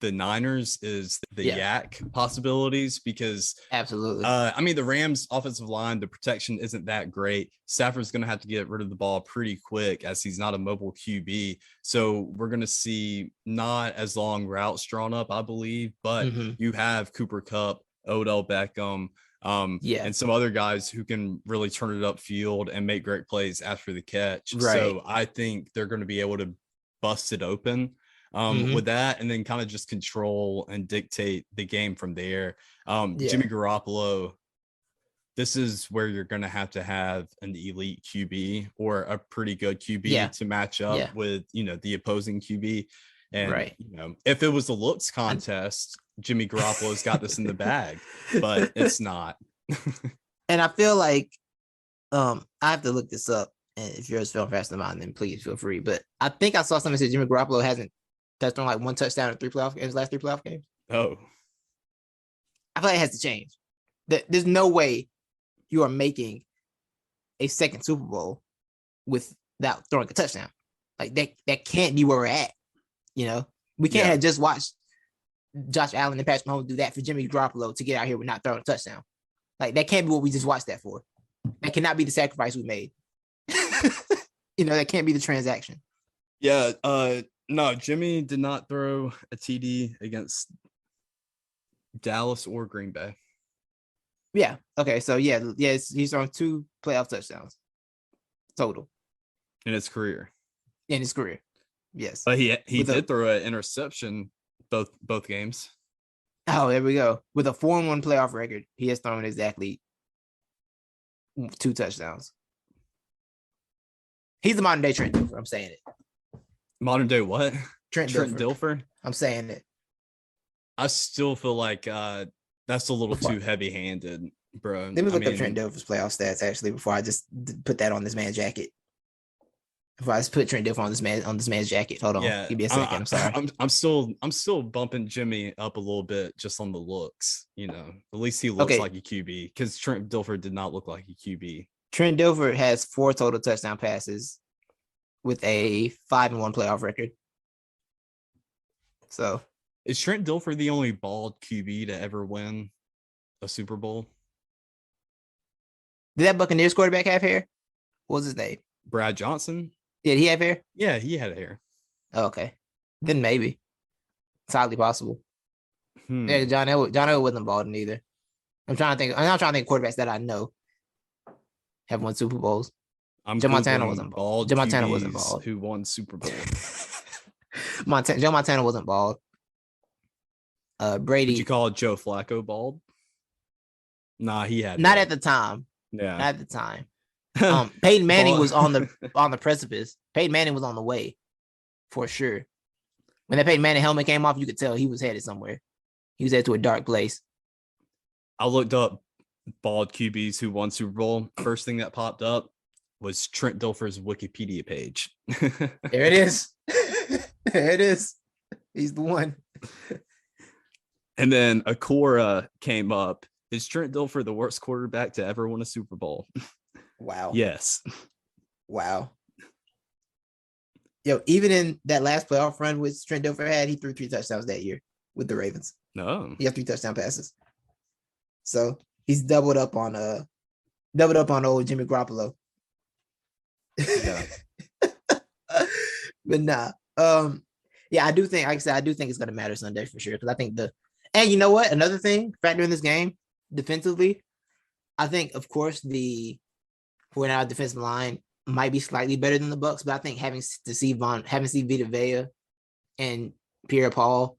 the Niners is the yak possibilities, because absolutely. I mean, the Rams offensive line, the protection isn't that great. Stafford's going to have to get rid of the ball pretty quick as he's not a mobile QB. So we're going to see not as long routes drawn up, I believe, but you have Cooper Kupp, Odell Beckham, and some other guys who can really turn it upfield and make great plays after the catch. Right. So I think they're going to be able to bust it open with that, and then kind of just control and dictate the game from there. Jimmy Garoppolo, this is where you're going to have an elite QB or a pretty good QB to match up with, the opposing QB. And, if it was a looks contest, Jimmy Garoppolo's got this in the bag, but it's not. And I feel like I have to look this up. And if yours fell fast than mine, then please feel free. But I think I saw something that said Jimmy Garoppolo hasn't touched on like 1 touchdown in his last 3 playoff games. Oh. I feel like it has to change. There's no way you are making a second Super Bowl without throwing a touchdown. Like that can't be where we're at. We can't have just watched Josh Allen and Patrick Mahomes do that for Jimmy Garoppolo to get out here with not throwing a touchdown. Like that can't be what we just watched that for. That cannot be the sacrifice we made. That can't be the transaction. Yeah. No, Jimmy did not throw a TD against Dallas or Green Bay. Yeah. Okay. So he's thrown 2 playoff touchdowns total in his career. Yes. But he did throw an interception both games. Oh, there we go. With a 4-1 playoff record, he has thrown exactly 2 touchdowns. He's the modern day Trent Dilfer. I'm saying it. Modern day what? Trent Dilfer? I'm saying it. I still feel like that's a little too heavy-handed, bro. Let me look up Trent Dilfer's playoff stats actually before I just put that on this man's jacket. Before I just put Trent Dilfer on this man's jacket. Hold on. Yeah, give me a second. I'm sorry. I'm still bumping Jimmy up a little bit just on the looks. At least he looks like a QB, because Trent Dilfer did not look like a QB. Trent Dilfer has 4 total touchdown passes with a 5-1 playoff record. So is Trent Dilfer the only bald QB to ever win a Super Bowl? Did that Buccaneers quarterback have hair? What was his name? Brad Johnson. Did he have hair? Yeah, he had hair. Oh, okay. Then maybe. It's highly possible. Yeah, John Elway wasn't bald either. I'm trying to think quarterbacks that I know have won Super Bowls. Joe Montana wasn't bald. Joe Montana wasn't bald. Who won Super Bowl? Joe Montana wasn't bald. Brady. Did you call Joe Flacco bald? Nah, he had not at the time. Yeah, not at the time. Peyton Manning was on the precipice. Peyton Manning was on the way, for sure. When that Peyton Manning helmet came off, you could tell he was headed somewhere. He was headed to a dark place. I looked up bald QBs who won Super Bowl. First thing that popped up was Trent Dilfer's Wikipedia page. There it is. There it is. He's the one. And then Akora came up. Is Trent Dilfer the worst quarterback to ever win a Super Bowl? Wow. Yes. Wow. Yo, even in that last playoff run with Trent Dilfer had, he threw 3 touchdowns that year with the Ravens. No. He had 3 touchdown passes. So he's doubled up on old Jimmy Garoppolo. Yeah. But nah. Yeah, I do think, like I said, I do think it's gonna matter Sunday for sure. Because I think and you know what? Another thing, factor in this game, defensively, I think, of course, the 49 defensive line might be slightly better than the Bucs, but I think having Vita Vea and Pierre Paul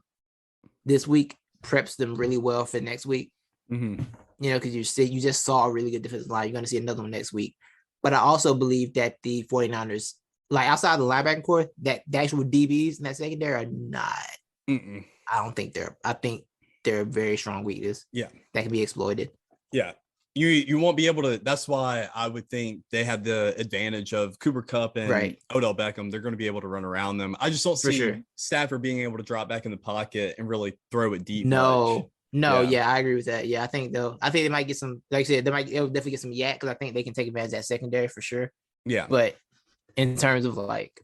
this week preps them really well for next week. Mm-hmm. You know, because you just saw a really good defensive line. You're going to see another one next week. But I also believe that the 49ers, like outside of the linebacker core, that the actual DBs in that secondary are not. Mm-mm. I think they're a very strong weakness. Yeah. That can be exploited. Yeah. You won't be able to. That's why I would think they have the advantage of Cooper Kupp and Odell Beckham. They're going to be able to run around them. I just don't see Stafford being able to drop back in the pocket and really throw it deep. No, yeah, I agree with that. Yeah, I think they might get some. Like I said, they'll definitely get some yak because I think they can take advantage of that secondary for sure. Yeah, but in terms of like,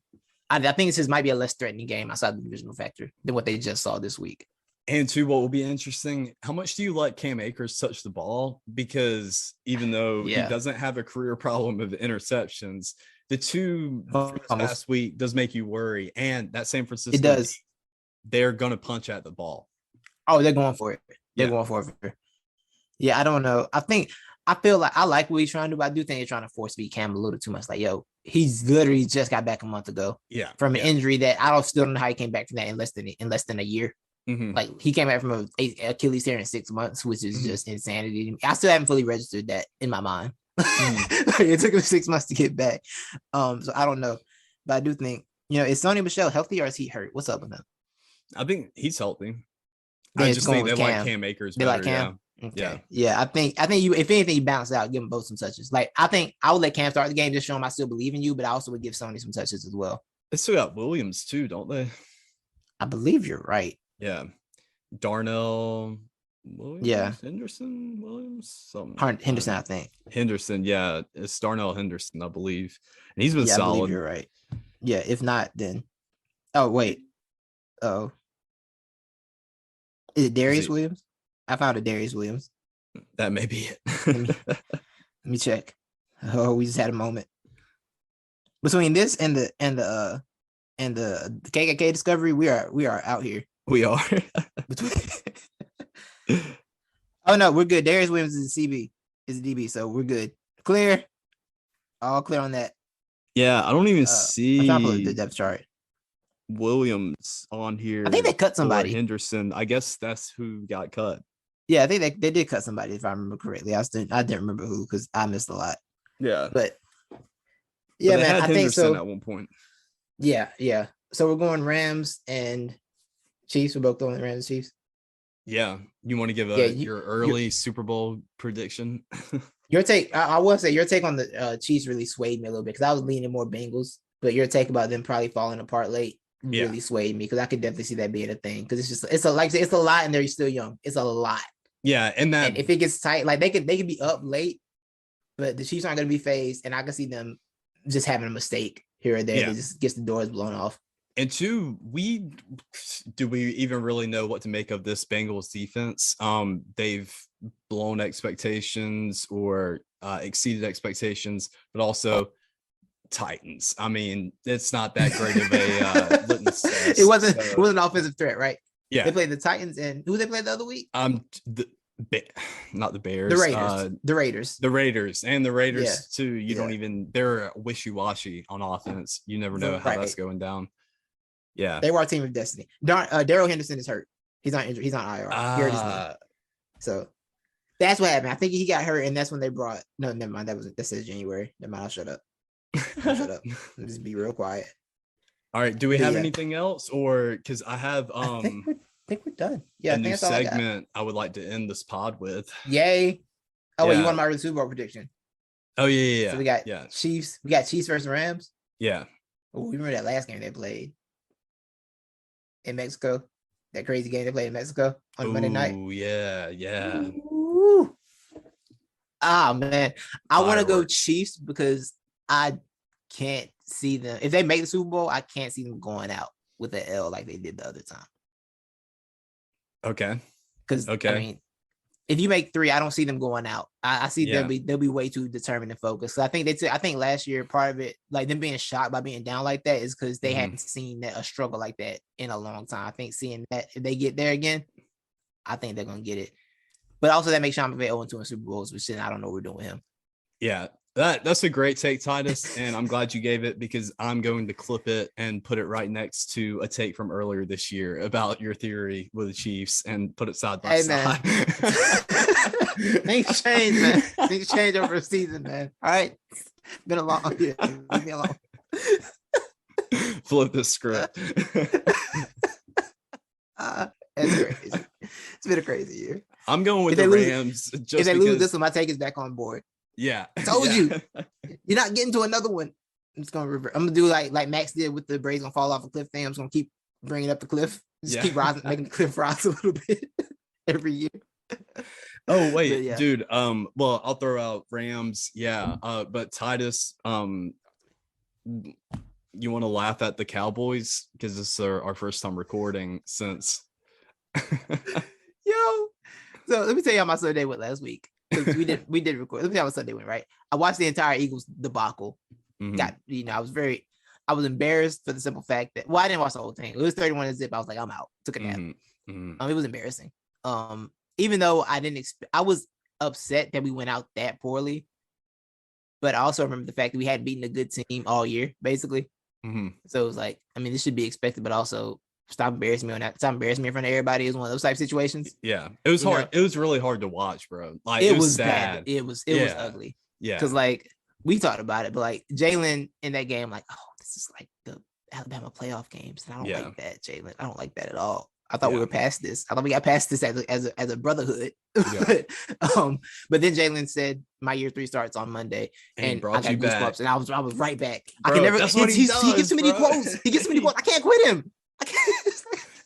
I think this might be a less threatening game outside the divisional factor than what they just saw this week. And two, what will be interesting, how much do you let Cam Akers touch the ball? Because even though he doesn't have a career problem of interceptions, the two last week does make you worry. And that San Francisco, it does. They're going to punch at the ball. Oh, they're going for it. They're going for it. Yeah, I don't know. I feel like I like what he's trying to do, but I do think they're trying to force feed Cam a little too much. Like, yo, he's literally just got back a month ago. Yeah. From an injury that I still don't know how he came back from that in less than a year. Mm-hmm. Like he came back from an Achilles tear in 6 months, which is just insanity. I still haven't fully registered that in my mind. It took him 6 months to get back. So I don't know, but I do think, is Sony Michel healthy or is he hurt? What's up with him? I think he's healthy. I just think they like Cam Akers better. They like Cam. Okay. Yeah. I think you, if anything, you bounce out, give them both some touches. Like I think I would let Cam start the game, just show him I still believe in you, but I also would give Sony some touches as well. They still got Williams too, don't they? I believe you're right. Yeah. Darnell Williams. Yeah. Henderson Williams. Something. Henderson, I think. Henderson. Yeah. It's Darnell Henderson, I believe. And he's been solid. I believe you're right. Yeah. If not, then. Oh, wait. Oh. Is it Darius Williams? I found a Darius Williams. That may be it. Let me check. Oh, we just had a moment. Between this and the KKK discovery, we are out here. We are. Oh no, we're good. Darius Williams is a CB, is a DB, so we're good. Clear. All clear on that. Yeah, I don't even see the depth chart. Williams on here. I think they cut somebody. Henderson. I guess that's who got cut. Yeah, I think they did cut somebody if I remember correctly. I didn't remember who because I missed a lot. Yeah, but yeah, man, I think so. At one point. Yeah. So we're going Rams and Chiefs. We're both going Rams and Chiefs. Yeah, you want to give your early Super Bowl prediction? Your take, I will say, your take on the Chiefs really swayed me a little bit because I was leaning more Bengals, but your take about them probably falling apart late really swayed me because I could definitely see that being a thing because it's a lot and they're still young. It's a lot. Yeah, and if it gets tight, like they could be up late, but the Chiefs aren't going to be phased, and I can see them just having a mistake here or there that just gets the doors blown off. And two, do we even really know what to make of this Bengals defense? They've blown expectations or exceeded expectations, but also Titans. I mean, it's not that great of a litmus test. It wasn't an offensive threat, right? Yeah, they played the Titans, and who they played the other week? Not the Bears. The Raiders. The Raiders too. You don't even. They're wishy-washy on offense. You never know how that's going down. Yeah, they were our team of destiny. Darrell Henderson is hurt. He's not injured. He's on IR. He hurt his knee. So that's what happened. I think he got hurt, and that's when they brought. No, never mind. That says January. Never mind. I'll shut up. Shut up. Just be real quiet. All right. Do we have anything else, or because I have I think we're done. Yeah, a new segment I would like to end this pod with. Yay! Oh wait, you want my early Super Bowl prediction? Oh yeah. So we got Chiefs. We got Chiefs versus Rams. Yeah. Oh, we remember that last game they played in Mexico. That crazy game they played in Mexico on Monday night. Oh yeah. Ooh. Man, I want to go Chiefs because I can't see them. If they make the Super Bowl, I can't see them going out with an L like they did the other time. Okay. Because I mean, if you make 3, I don't see them going out. I see they'll be way too determined and focused. I think I think last year part of it, like them being shocked by being down like that, is because they hadn't seen a struggle like that in a long time. I think seeing that if they get there again, I think they're gonna get it. But also that makes Sean McVay 0-2 in Super Bowls, which I don't know what we're doing with him. Yeah, that's a great take, Titus, and I'm glad you gave it because I'm going to clip it and put it right next to a take from earlier this year about your theory with the Chiefs and put it side by side. Things change, man. Things change over a season, man. All right, been a long year. Leave me alone. Flip the script. That's crazy. It's been a crazy year. I'm going with the Rams. If they lose this one, my take is back on board. Yeah, I told you, you're not getting to another one. I'm just gonna revert. I'm gonna do like Max did with the Braves gonna fall off a cliff thing. I'm just gonna keep bringing up the cliff. Just keep rising, making the cliff rise a little bit every year. Oh wait, dude. Well, I'll throw out Rams. Yeah. But Titus, you want to laugh at the Cowboys because this is our first time recording since. Yo, so let me tell you how my Sunday went last week. We did record. Let me tell you how my Sunday went. Right, I watched the entire Eagles debacle. I was embarrassed for the simple fact that I didn't watch the whole thing. It was 31-0. I was like, I'm out. Took a nap. It was embarrassing. Even though I didn't expect, I was upset that we went out that poorly. But I also remember the fact that we hadn't beaten a good team all year, basically. So it was like, I mean, this should be expected, but also stop embarrassing me on that. Stop embarrassing me in front of everybody is one of those type of situations. Yeah, it was hard. It was really hard to watch, bro. Like it was sad. Bad. It was ugly. Yeah, because like we talked about it, but like Jalen in that game, like, oh, this is like the Alabama playoff games, and I don't like that, Jalen. I don't like that at all. I thought we were past this. I thought we got past this as a brotherhood. But then Jalen said my year 3 starts on Monday, and I got goosebumps, and I was right back. Bro, I can never. He gets too many quotes. He gets too many quotes. I can't quit him. I can't.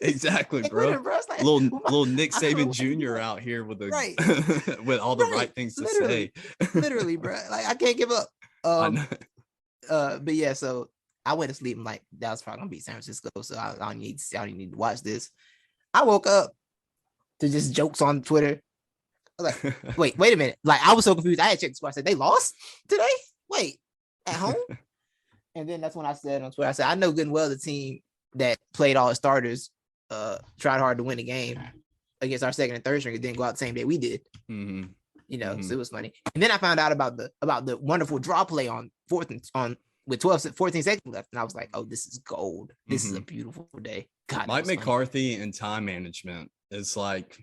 Exactly, bro. Like, little Nick Saban Jr. out here with the with all the right things to say. Literally, bro. Like I can't give up. But yeah, so I went to sleep. I'm like, that was probably gonna beat San Francisco, so I don't need to watch this. I woke up to just jokes on Twitter. I was like, wait a minute. Like I was so confused. I had checked the score. I said, they lost today? Wait, at home? And then that's when I said on Twitter, I said, I know good and well the team that played all its starters tried hard to win a game against our second and third string. It didn't go out the same day we did. So it was funny. And then I found out about the wonderful draw play on with 14 seconds left, and I was like, oh, this is gold. This is a beautiful day. God, Mike McCarthy and time management is like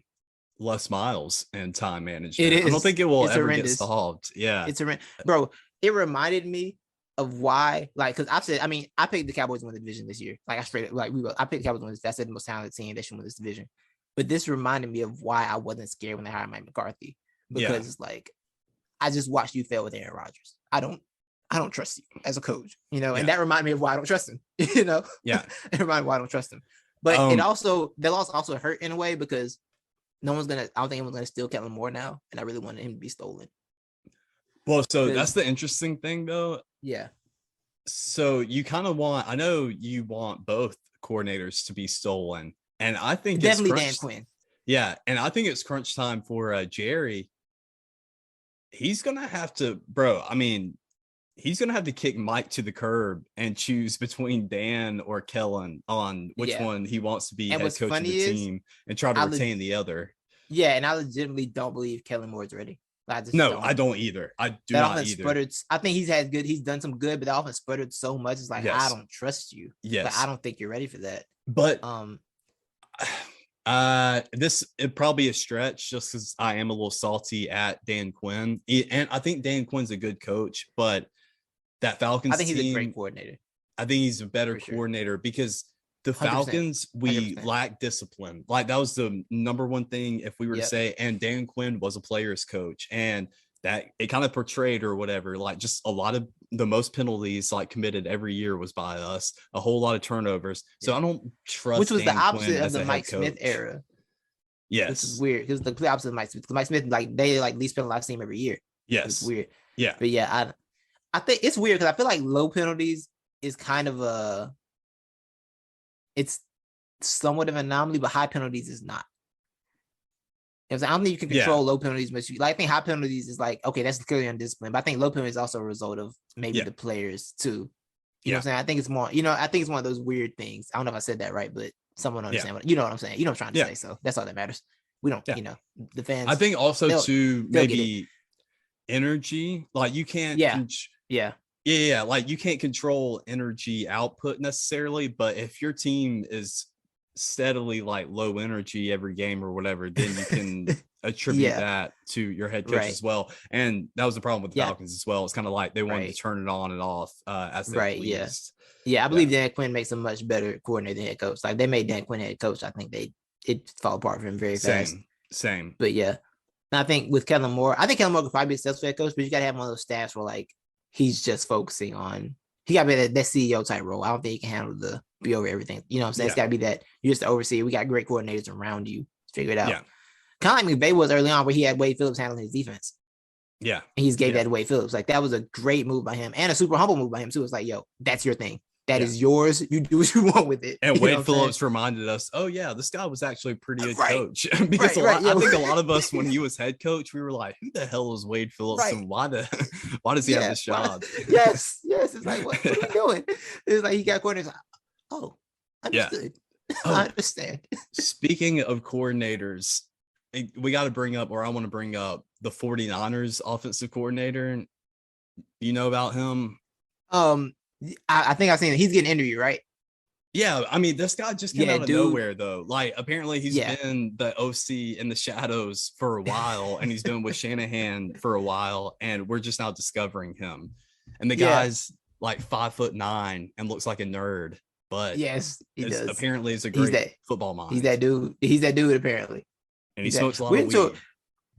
Les Miles and time management. It is. I don't think it will ever get solved. Yeah, it's bro. It reminded me of why, like, because I picked the Cowboys to win the division this year. Like I picked the Cowboys to win this. That's the most talented team that should win this division. But this reminded me of why I wasn't scared when they hired Mike McCarthy, because it's like I just watched you fail with Aaron Rodgers. I don't trust you as a coach, and that reminded me of why I don't trust him. It reminded me why I don't trust him. But the loss also hurt in a way because I don't think anyone's gonna steal Kellen Moore now, and I really wanted him to be stolen. Well, so that's the interesting thing, though. Yeah. So you kind of I know you want both coordinators to be stolen, and I think definitely Dan Quinn. Yeah, and I think it's crunch time for Jerry. He's gonna have to, bro. I mean, he's gonna have to kick Mike to the curb and choose between Dan or Kellen on which one he wants to be head coach of the team, and try to retain the other. Yeah, and I legitimately don't believe Kellen Moore is ready. I don't either. I do not either. Sputtered. I think he's done some good, but the offense sputtered so much. It's like, I don't trust you. Yes. Like, I don't think you're ready for that. But it probably a stretch just because I am a little salty at Dan Quinn. And I think Dan Quinn's a good coach, but that Falcons I think he's a great coordinator. I think he's a better coordinator because the Falcons, 100%. We lack discipline. Like that was the number one thing if we were to say, and Dan Quinn was a player's coach, and that it kind of portrayed or whatever, like just a lot of the most penalties like committed every year was by us, a whole lot of turnovers. So I don't trust which was Dan the opposite Quinn of the Mike Smith era. Yes. This is weird. It was the complete opposite of Mike Smith. Mike Smith, like they least penalized team every year. Yes. It's weird. Yeah. But yeah, I think it's weird because I feel like low penalties is kind of it's somewhat of an anomaly, but high penalties is not. I don't think you can control low penalties much. Like, I think high penalties is like, okay, that's clearly undisciplined. But I think low penalties is also a result of maybe the players too. You know what I'm saying? I think it's more, I think it's one of those weird things. I don't know if I said that right, but someone understand what I'm saying. You know what I'm trying to say. So that's all that matters. We don't, the fans. I think also too, maybe energy. Like you can't like you can't control energy output necessarily, but if your team is steadily like low energy every game or whatever, then you can attribute that to your head coach as well. And that was the problem with the Falcons as well. It's kind of like they wanted to turn it on and off as they pleased. I believe Dan Quinn makes a much better coordinator than head coach. Like they made Dan Quinn head coach, I think it fall apart for him very fast. Same. But yeah, and I think with Kellen Moore, I think Kellen Moore could probably be a successful head coach, but you got to have one of those staffs where like he's just focusing on. He got to be that CEO type role. I don't think he can handle be over everything. You know what I'm saying? It's got to be that you're just the overseer. We got great coordinators around you. Figure it out. Yeah. Kind of like McVay was early on, where he had Wade Phillips handling his defense. Yeah. And he's gave that to Wade Phillips. Like that was a great move by him and a super humble move by him too. It's like, yo, that's your thing. That is yours. You do what you want with it. And Wade Phillips reminded us, oh yeah, this guy was actually a pretty good coach. Because I think a lot of us, when he was head coach, we were like, who the hell is Wade Phillips and why does he have this job? Yes. It's like, what are you doing? It's like he got coordinators. Like, oh, understood. I understand. Speaking of coordinators, we got to bring up, or I want to bring up, the 49ers offensive coordinator. You know about him? I think I've seen it. He's getting interviewed, right? Yeah, I mean, this guy just came out of nowhere, though. Like, apparently he's been the OC in the shadows for a while, and he's been with Shanahan for a while, and we're just now discovering him. And the guy's like 5'9" and looks like a nerd, but yes, he does. Apparently, is a great football mind. He's that dude. He's that dude, apparently. And he smokes a lot of weed.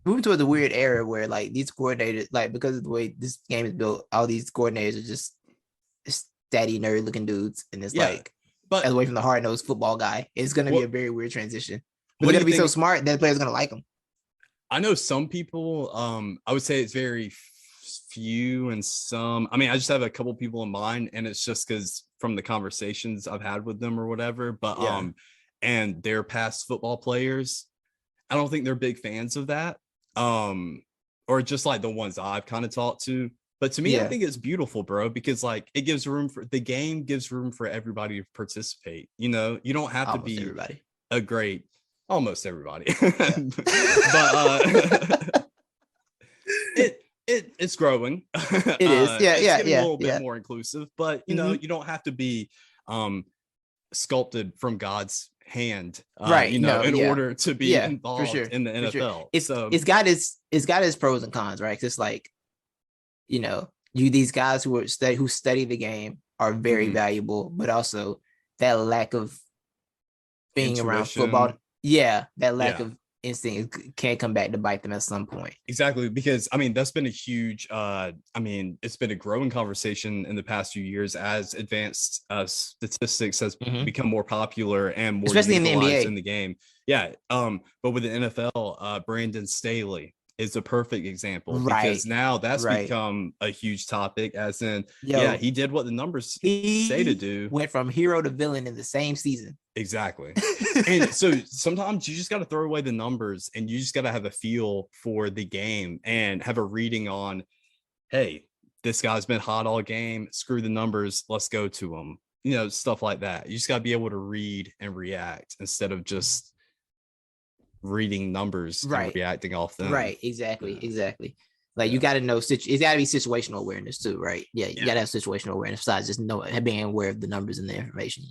Moving towards a weird era where, like, these coordinators, like, because of the way this game is built, all these coordinators are just steady nerd looking dudes, and it's like, but as away from the hard nosed football guy, it's going to be a very weird transition. But they're going to be so smart that the players going to like them. I know some people. I would say it's very few, and some. I mean, I just have a couple people in mind, and it's just because from the conversations I've had with them or whatever. But and they're past football players. I don't think they're big fans of that. Or just like the ones I've kind of talked to. But to me, I think it's beautiful, bro, because like it gives room for the game, gives room for everybody to participate. You know, you don't have to be everybody. Almost everybody. But it's growing. It is. It's getting a little bit more inclusive, but you know, you don't have to be sculpted from God's hand, in order to be involved in the NFL. It's got its pros and cons, right? It's like, these guys who study the game are very valuable, but also that lack of being around football, that lack of instinct can come back to bite them at some point. Exactly, because I mean that's been a huge it's been a growing conversation in the past few years as advanced statistics has become more popular and more, especially in the NBA, in the game. But with the NFL, Brandon Staley is a perfect example, because now that's become a huge topic, as in he did what the numbers say to do. Went from hero to villain in the same season. Exactly. And so sometimes you just got to throw away the numbers, and you just got to have a feel for the game and have a reading on, hey, this guy's been hot all game, screw the numbers, let's go to him, stuff like that. You just got to be able to read and react instead of just reading numbers and reacting off them. Exactly. Like you got to know, it's got to be situational awareness too, right? You got to have situational awareness besides just being aware of the numbers and the information.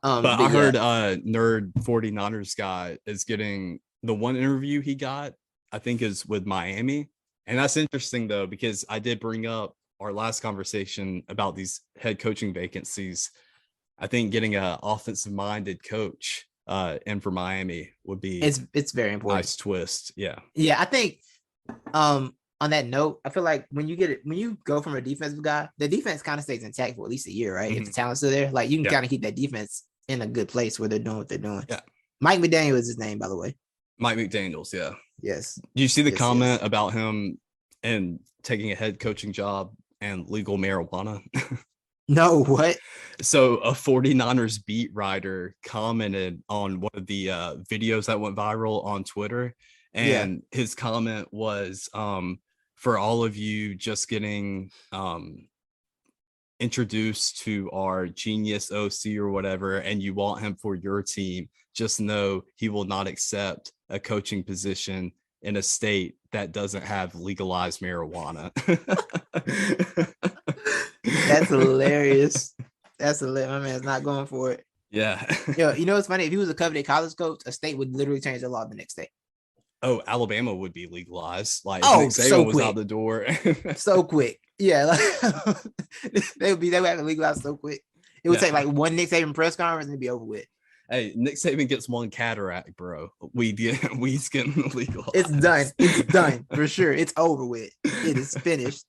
But I heard nerd 49ers guy is getting the one interview he got, I think, is with Miami. And that's interesting though, because I did bring up our last conversation about these head coaching vacancies. I think getting an offensive minded coach and for Miami would be it's very important. Nice twist. I think on that note, I feel like when you go from a defensive guy, the defense kind of stays intact for at least a year, right? If the talent's still there, like you can kind of keep that defense in a good place where they're doing what they're doing. Mike McDaniel is his name, by the way. Mike McDaniels. Yes. Do you see the comment about him and taking a head coaching job and legal marijuana. No, what? So a 49ers beat writer commented on one of the videos that went viral on Twitter. And his comment was, for all of you just getting introduced to our genius OC or whatever, and you want him for your team, just know he will not accept a coaching position in a state that doesn't have legalized marijuana. That's hilarious. That's hilarious. My man's not going for it. Yeah. You know what's funny? If he was a coveted college coach, a state would literally change the law the next day. Oh, Alabama would be legalized. Like, Nick Saban was out the door. So quick. Yeah. Like, they would have to legalize so quick. It would take like one Nick Saban press conference and it'd be over with. Hey, Nick Saban gets one cataract, bro. Weed's getting legalized. It's done. It's done for sure. It's over with. It is finished.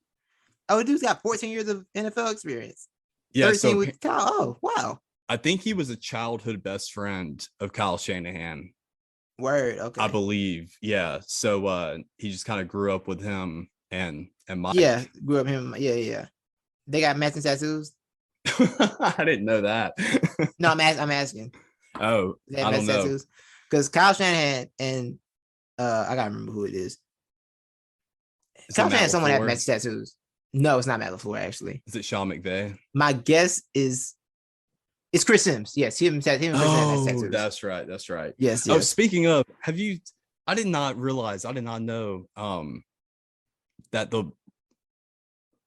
Oh, dude's got 14 years of NFL experience. Yeah, 13 with Kyle. Oh, wow. I think he was a childhood best friend of Kyle Shanahan. Word. Okay. I believe. Yeah. So he just kind of grew up with him and Mike. Yeah, grew up him. Yeah. They got matching tattoos. I didn't know that. No, I'm asking. Oh, I don't know. Because Kyle Shanahan and I gotta remember who it is. Kyle Shanahan, someone had matching tattoos. No, it's not Matt LaFleur, actually. Is it Sean McVay? My guess is it's Chris Sims. Yes, him and Chris had tattoos. That's right. Yes. Oh, speaking of, I did not know that the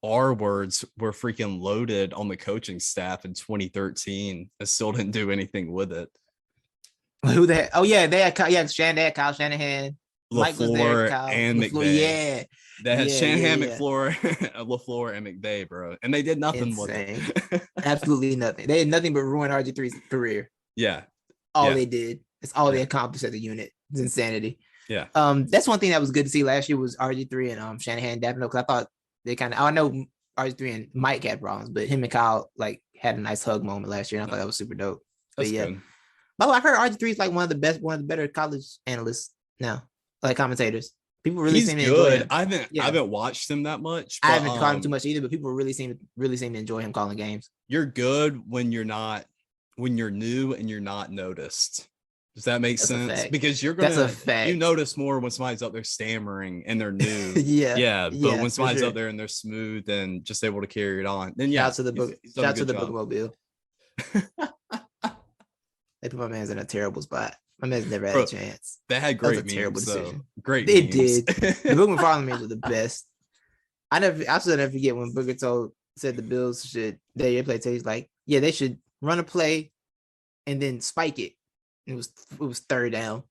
R words were freaking loaded on the coaching staff in 2013 and still didn't do anything with it. Who they had? Oh, yeah, they had Kyle Shanahan. Mike was there, and LaFleur, McVay. Yeah. They had Shanahan, LaFleur, and McVay, bro. And they did nothing with it. Absolutely nothing. They had nothing but ruin RG3's career. Yeah. All they did. It's all they accomplished as a unit. It's insanity. Yeah. That's one thing that was good to see last year was RG3 and Shanahan dapping up, because I thought they I know RG3 and Mike had problems, but him and Kyle like had a nice hug moment last year, and I thought that was super dope. That's good. By the way, I've heard RG3 is like one of the better college analysts now. Like commentators, people really seem to enjoy him. I haven't watched him that much. But, I haven't caught him too much either, but people really seem to enjoy him calling games. You're good when you're new and you're not noticed. Does that make sense? Because that's a fact. You notice more when somebody's up there stammering and they're new. But when somebody's up there and they're smooth and just able to carry it on, then shout out to the Bookmobile. They put my man's in a terrible spot. My man's never had a chance. They had great memes. Terrible decision. Great. They did. The Booker McFarland memes were the best. I still never forget when Booker said the Bills should play taste like, yeah, they should run a play and then spike it. It was third down.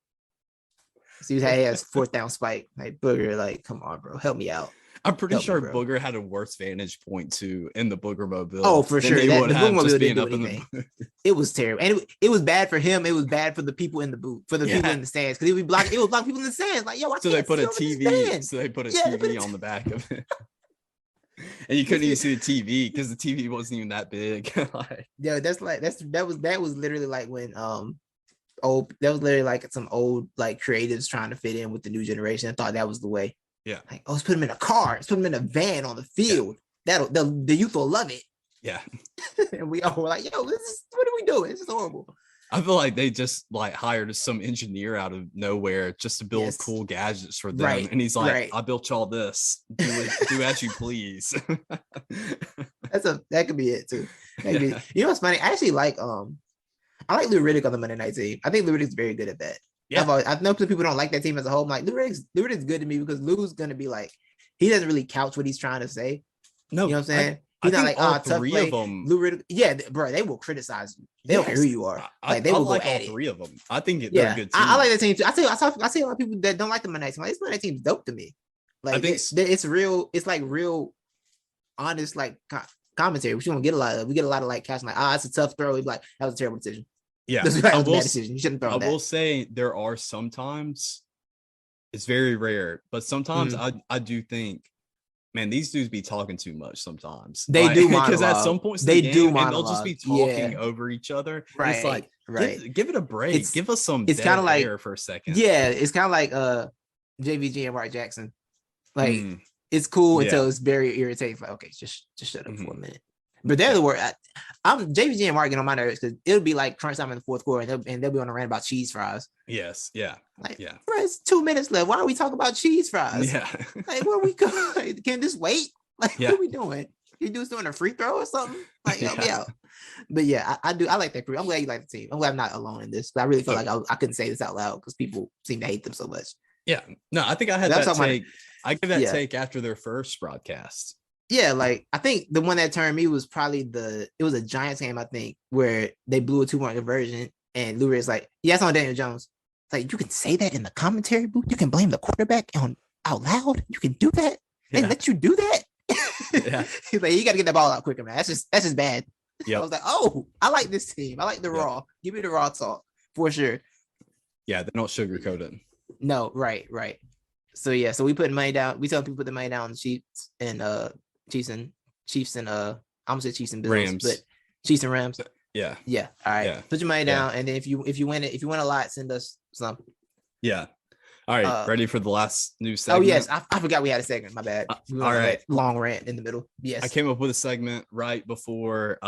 So he has fourth down spike. Like Booger, like, come on, bro, help me out. I'm pretty sure Booger had a worse vantage point too in the Booger Mobile. Oh, for sure. The Booger Mobile didn't do anything. It was terrible, and it was bad for him. It was bad for the people in the booth, for the people in the stands, because it was blocking people in the stands. Like, yo, so they put a TV. So they put a TV on the back of it, and you couldn't even see the TV because the TV wasn't even that big. That was literally like when that was literally like some old like creatives trying to fit in with the new generation. I thought that was the way. Yeah. Like, let's put him in a car. Let's put him in a van on the field. Yeah. The youth will love it. Yeah. And we all were like, yo, what are we doing? This is horrible. I feel like they just like hired some engineer out of nowhere just to build cool gadgets for them. Right. And he's like, I built y'all this. Do as you please. That could be it too. You know what's funny? I actually like I like Lou Riddick on the Monday Night team. I think Lou Riddick's very good at that. Yeah, I know some people don't like that team as a whole. I'm like, Lou Riddick's good to me because Lou's gonna be like, he doesn't really couch what he's trying to say. No, you know what I'm saying? He's not like, tough play. Of them, Lou Riddick, yeah, bro, they will criticize you. They don't care who you are. Like they will go at it. Three of them. I think they're a good team. I like that team too. I see a lot of people that don't like the Monday Night team. Like, this Monday Night team's dope to me. Like I think it's real. It's like real, honest like commentary, which you don't get a lot of. We get a lot of like catching like, it's a tough throw. He's like, that was a terrible decision. Yeah, that was a bad decision. You shouldn't throw that. I will say there are sometimes, it's very rare, but sometimes I do think, man, these dudes be talking too much sometimes. They do because at some points they do, and they'll just be talking over each other. Right, it's like, give it a break. Give us some. It's kind of like for a second. Yeah, it's kind of like JVG and Mark Jackson. Like It's cool until it's very irritating. Like, okay, just shut up for a minute. But they're the word. I'm JVG and Mark getting on my nerves because it'll be like crunch time in the fourth quarter, and they'll be on a rant about cheese fries. Yes, yeah, Bro, it's 2 minutes left. Why are we talking about cheese fries? Yeah, like where we go? Can this wait? Like what are we doing? You dudes doing a free throw or something? Like help me out. But yeah, I do. I like that crew. I'm glad you like the team. I'm glad I'm not alone in this. But I really feel like I couldn't say this out loud because people seem to hate them so much. Yeah, no, I think I had that take. I give that take after their first broadcast. Yeah, like I think the one that turned me was probably it was a Giants game, I think, where they blew a 2-point conversion and Lou Reed's like, yeah, it's on Daniel Jones. It's like, you can say that in the commentary booth. You can blame the quarterback out loud. You can do that. They let you do that. Yeah. He's like, you got to get that ball out quicker, man. That's just bad. Yep. I was like, oh, I like this team. I like the raw. Give me the raw talk for sure. Yeah, they don't sugarcoat it. No, right. So yeah, so we put money down. We tell people to put the money down on the Chiefs and Chiefs and I'm gonna say Chiefs and Bills, Rams. But Chiefs and Rams. Yeah. All right. Yeah. Put your money down, and then if you win a lot, send us some. Yeah. All right. Ready for the last new segment? Oh yes, I forgot we had a segment. My bad. All right. Long rant in the middle. Yes. I came up with a segment right before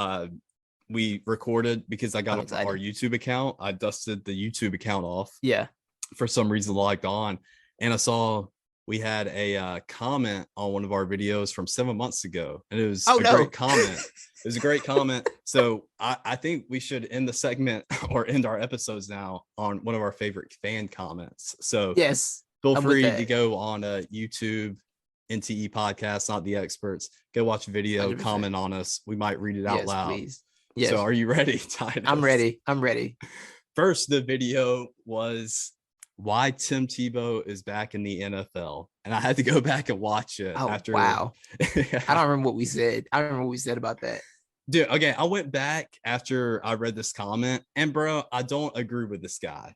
we recorded because I got our YouTube account. I dusted the YouTube account off. Yeah. For some reason, logged on, and I saw we had a comment on one of our videos from 7 months ago, and it was great comment. It was a great comment. So I think we should end the segment or end our episodes now on one of our favorite fan comments. So yes, feel free to go on YouTube, NTE Podcast, Not the Experts. Go watch a video, 100%. Comment on us. We might read it out loud. Please. Yes. So are you ready, Titus? I'm ready. First, the video was why Tim Tebow is back in the NFL, and I had to go back and watch it. Wow. I don't remember what we said. I don't remember what we said about that. Dude, okay, I went back after I read this comment, and bro, I don't agree with this guy.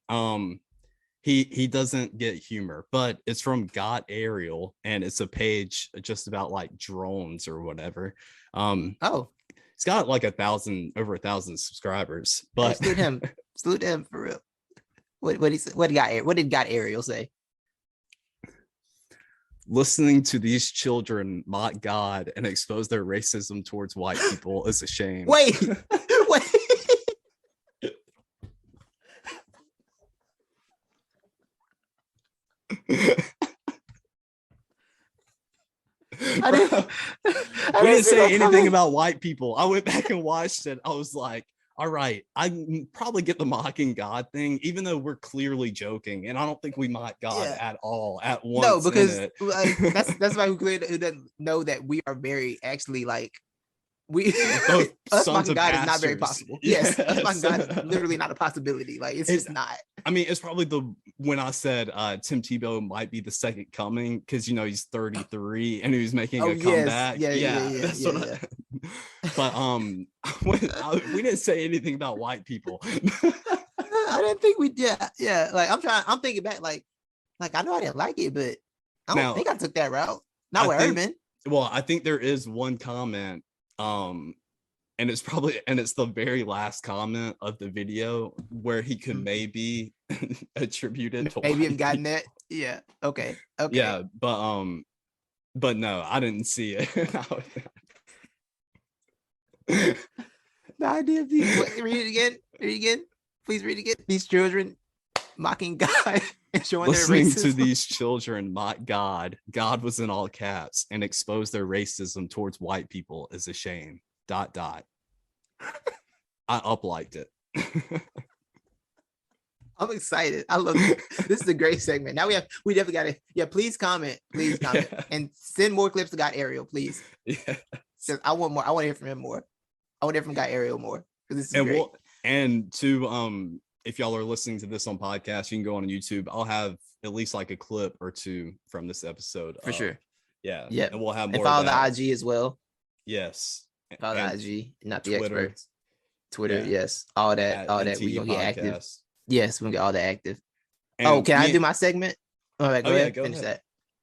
He doesn't get humor, but it's from Got Aerial, and it's a page just about like drones or whatever. It's got like over 1,000 subscribers. But salute him for real. What did Got Aerial say? Listening to these children mock God and expose their racism towards white people is a shame. Wait. We didn't say anything about white people. I went back and watched it. I was like, all right, I probably get the mocking God thing, even though we're clearly joking, and I don't think we mock God at all at once. No, because that's why who doesn't know that we are very actually like us mocking God is not very possible. Yes, us mocking God is literally not a possibility. Like it's just not. I mean, it's probably when I said Tim Tebow might be the second coming because he's 33 and he was making a comeback. Yeah. But we didn't say anything about white people. I didn't think we did. Yeah. Like I'm thinking back. Like I know I didn't like it, but I don't think I took that route. Not with Urban. Well, I think there is one comment. And it's the very last comment of the video where he could maybe attribute it to maybe have gotten that. Yeah. Okay. Yeah, but no, I didn't see it. The idea of these read it again. Please read it again. These children mocking God and showing listening their racism. To these children mock God. God was in all caps and expose their racism towards white people is a shame. ... I up-liked it. I'm excited. I love it. This is a great segment. Now we definitely got to please comment and send more clips to Got Aerial, please. Yeah. So I want more. I want to hear from him more. I want to hear from Got Aerial more because this is great. And to if y'all are listening to this on podcast, you can go on YouTube. I'll have at least like a clip or two from this episode. For sure. Yeah. Yeah. And we'll have more. And follow the IG as well. Yes. Follow the IG, not the experts. Twitter, yes. All that. We're gonna get active. Yes, we're gonna get all that active. And can I do my segment? All right, go ahead. Finish that.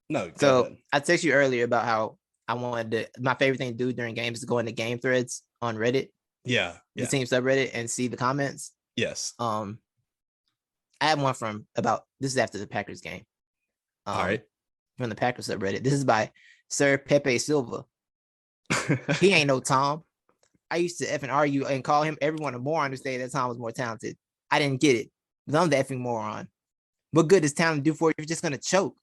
No. So I texted you earlier about how I wanted my favorite thing to do during games is go into game threads on Reddit. Yeah. The team subreddit and see the comments. Yes. I had one from this is after the Packers game. All right. From the Packers subreddit. This is by Sir Pepe Silva. He ain't no Tom. I used to effing argue and call him everyone a moron to say that Tom was more talented. I didn't get it. But I'm the effing moron. What good does talent do for you if you're just going to choke?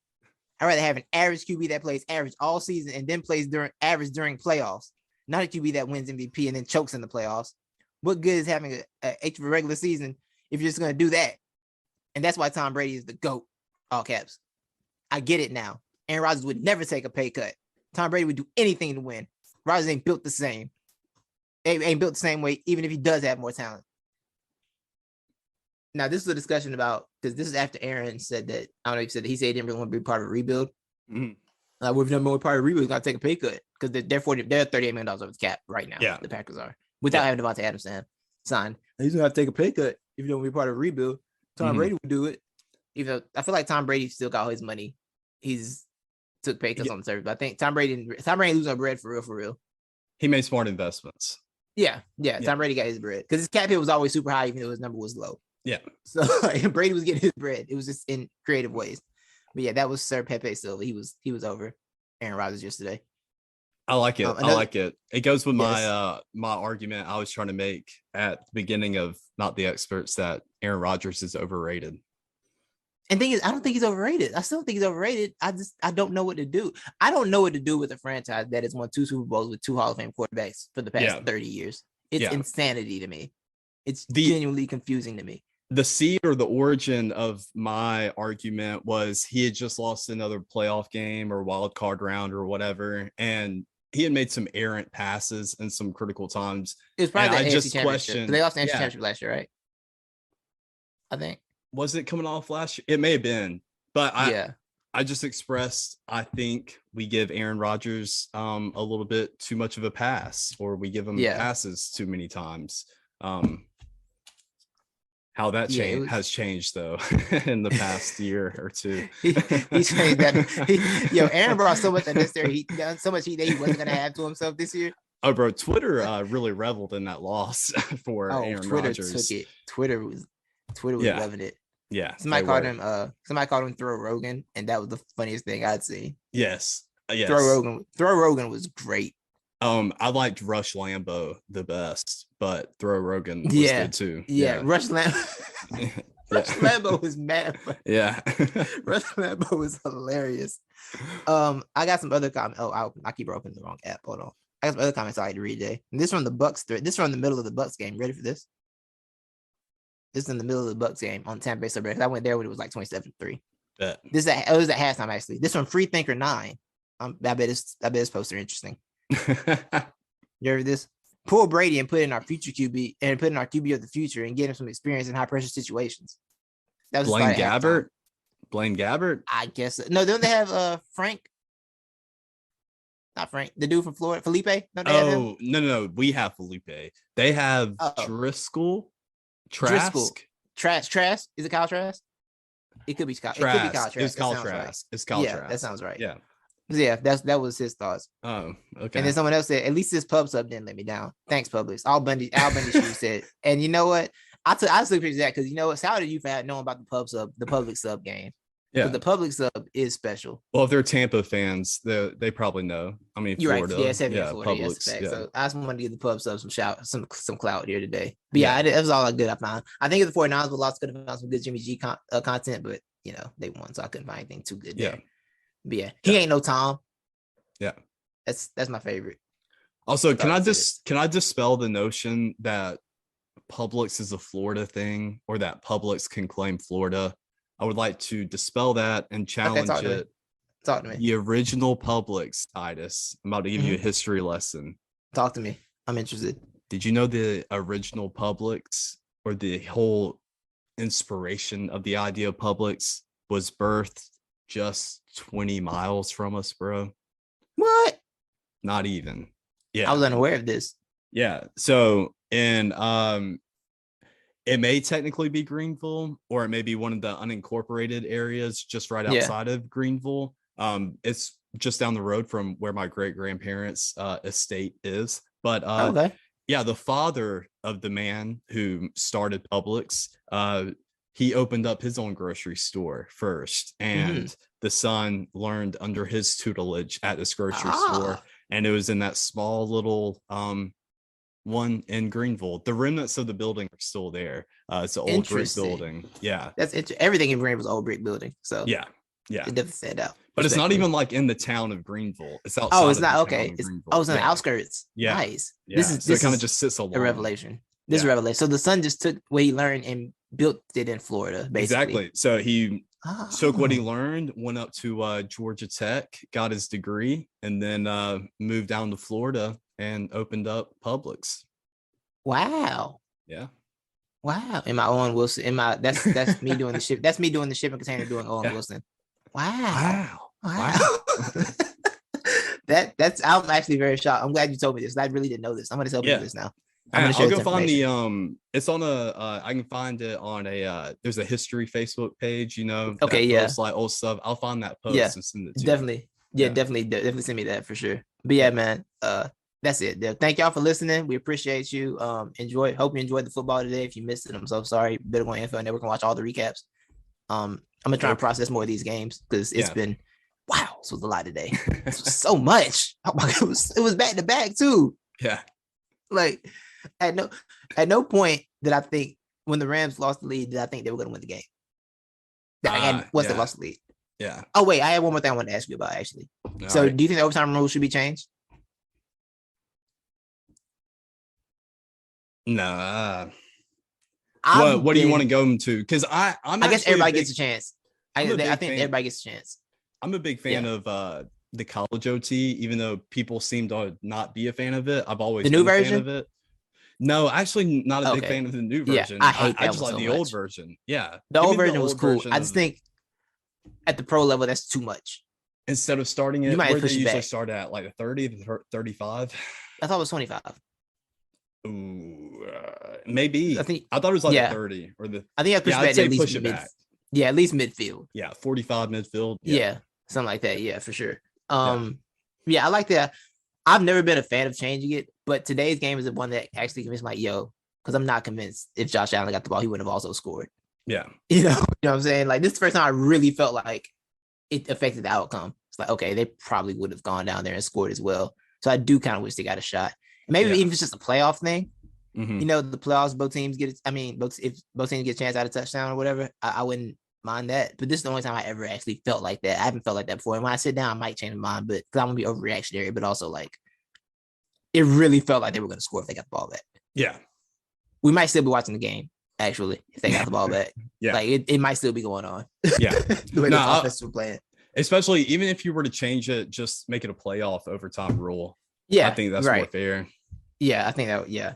I'd rather have an average QB that plays average all season and then plays average during playoffs. Not a QB that wins MVP and then chokes in the playoffs. What good is having a regular season if you're just going to do that? And that's why Tom Brady is the GOAT, all caps. I get it now. Aaron Rodgers would never take a pay cut. Tom Brady would do anything to win. Rodgers ain't built the same. Ain't built the same way, even if he does have more talent. Now, this is a discussion about, because this is after Aaron said that, I don't know if he said that, he said he didn't really want to be part of a rebuild. Mm-hmm. Like, we've never been part of a rebuild, he's got to take a pay cut, because they're $38 million over the cap right now. Yeah. The Packers are, without having Davante Adams signed. He's going to have to take a pay cut if you don't want to be part of a rebuild. Tom Brady would do it. Even though I feel like Tom Brady still got all his money. He's took pay cuts on the service, but I think Tom Brady ain't losing no bread for real. He made smart investments. Yeah. Tom Brady got his bread because his cap hit was always super high, even though his number was low. Yeah. So Brady was getting his bread. It was just in creative ways. But yeah, that was Sir Pepe Silva. He was over Aaron Rodgers yesterday. I like it. I like it. It goes with my argument I was trying to make at the beginning of Not the Experts that Aaron Rodgers is overrated. And thing is, I don't think he's overrated. I still think he's overrated. I don't know what to do. I don't know what to do with a franchise that has won 2 Super Bowls with 2 Hall of Fame quarterbacks for the past 30 years. It's insanity to me. It's genuinely confusing to me. The seed or the origin of my argument was he had just lost another playoff game or wild card round or whatever, and he had made some errant passes in some critical times. It was probably the AFC Championship. They lost the AFC Championship last year, right? I think. Was it coming off last year? It may have been, but I just expressed, I think we give Aaron Rodgers a little bit too much of a pass, or we give him passes too many times. How that has changed though in the past year or two. He's changed that. Aaron brought so much unnecessary heat, so much heat that he wasn't gonna have to himself this year. Oh, bro, Twitter really reveled in that loss for Aaron Rodgers. Took it. Twitter was loving it. Yeah. Somebody called him Throw Rogan, and that was the funniest thing I'd seen. Yes. Throw Rogan was great. I liked Rush Lambeau the best, but Throw Rogan was good too. Yeah. Rush Lambeau was mad. Yeah. Rush Lambeau was hilarious. I got some other comments. I keep opening the wrong app. Hold on. I got some other comments I like to read today. And this from the Bucks. This is from the middle of the Bucks game. Ready for this? This is in the middle of the Bucks game on Tampa Bay Suburbs. I went there when it was like 27-3. It was at halftime actually. This from Freethinker 9. I bet his posts are interesting. You ever this? Pull Brady and put in our future QB and put in our QB of the future and get him some experience in high pressure situations. That was Blaine Gabbert. Blaine Gabbert. I guess so. No. Don't they have Frank? Not Frank. The dude from Florida, Felipe. No. We have Felipe. They have Driscoll. Trask. Trask. Is it Kyle Trask? It could be Kyle. Trask. It could be Kyle Trask. It's Kyle Trask. It's Kyle Trask. That sounds right. Yeah. Yeah, that was his thoughts. Oh, okay. And then someone else said, at least this pub sub didn't let me down. Thanks, Publix. Al Bundy said, and you know what? I took pictures of that because you know what? Shout out to you for knowing about the Publix sub game. Yeah, the Publix sub is special. Well, if they're Tampa fans, they probably know. I mean, you're Florida, right. Yeah, Florida. Publix. So I just wanted to give the pub sub some clout here today. But that was all good I found. I think if the 49ers would lost, could have found some good Jimmy G content, but they won, so I couldn't find anything too good there. But he ain't no Tom. Yeah, that's my favorite. Also, can I dispel the notion that Publix is a Florida thing or that Publix can claim Florida? I would like to dispel that and challenge it. Talk to me. The original Publix, Titus. I'm about to give you a history lesson. Talk to me. I'm interested. Did you know the original Publix, or the whole inspiration of the idea of Publix, was birthed just 20 miles from us, bro? What? Not even. Yeah. I was unaware of this. Yeah. So it may technically be Greenville, or it may be one of the unincorporated areas just right outside of Greenville. It's just down the road from where my great grandparents' estate is. But the father of the man who started Publix he opened up his own grocery store first, and the son learned under his tutelage at this grocery store, and it was in that small little one in Greenville. The remnants of the building are still there. It's an old brick building. Yeah, that's everything in Greenville's old brick building. So yeah, it doesn't stand out. But it's not even like in the town of Greenville. It's outside. Oh, it's not okay. It's in the outskirts. Yeah, nice. Yeah. This kind of just sits along. A revelation. This is a revelation. So the son just took what he learned and built it in Florida, basically. Exactly. So he took what he learned, went up to Georgia Tech, got his degree, and then moved down to Florida and opened up Publix. Wow. Yeah. Wow. In my Owen Wilson. That's me doing the ship. That's me doing the shipping container doing Owen Wilson. Wow. That's I'm actually very shocked. I'm glad you told me this. I really didn't know this. I'm gonna tell you this now. I'll go find the it's on I can find it on a there's a history Facebook page, Okay, yeah. Like old stuff. I'll find that post and send it to definitely. you. Definitely send me that for sure. But yeah, man, that's it. Thank y'all for listening. We appreciate you. Hope you enjoyed the football today. If you missed it, I'm so sorry. Better go on Info Network and watch all the recaps. I'm gonna try and process more of these games because it's been this was a lot today. This was so much. Oh my God, it was back to back too. Yeah. Like at no point did I think when the Rams lost the lead, did I think they were gonna win the game. They lost the lead. Yeah. Oh wait, I had one more thing I wanted to ask you about actually. So do you think the overtime rule should be changed? No. What do you want to go into? Because I guess everybody gets a chance. I think everybody gets a chance. I'm a big fan of the college OT, even though people seem to not be a fan of it. I've always been a fan of it. No, actually not a big fan of the new version. Yeah, I hate that. I just like the old version. Yeah. The old version was cool. I just think at the pro level, that's too much. Instead of starting it, where they usually start at like 30, 35. I thought it was 25. Ooh, maybe. I thought it was like 30 or the. I think I push it back. Yeah, at least midfield. Yeah, 45 midfield. Yeah, something like that. Yeah, for sure. Yeah, I like that. I've never been a fan of changing it, but today's game is the one that actually convinced me, because I'm not convinced if Josh Allen got the ball, he wouldn't have also scored. Yeah. You know what I'm saying? Like, this is the first time I really felt like it affected the outcome. It's like, okay, they probably would have gone down there and scored as well. So I do kind of wish they got a shot. Maybe even if it's just a playoff thing. The playoffs, both teams get it. I mean, if both teams get a chance at a touchdown or whatever, I wouldn't mind that. But this is the only time I ever actually felt like that. I haven't felt like that before. And when I sit down, I might change my mind, but because I'm gonna be overreactionary, but also like it really felt like they were gonna score if they got the ball back. Yeah. We might still be watching the game, actually, if they got the ball back. Yeah. Like it might still be going on. Yeah. The way the offense were playing. Especially even if you were to change it, just make it a playoff overtime rule. Yeah. I think that's more fair. Yeah, I think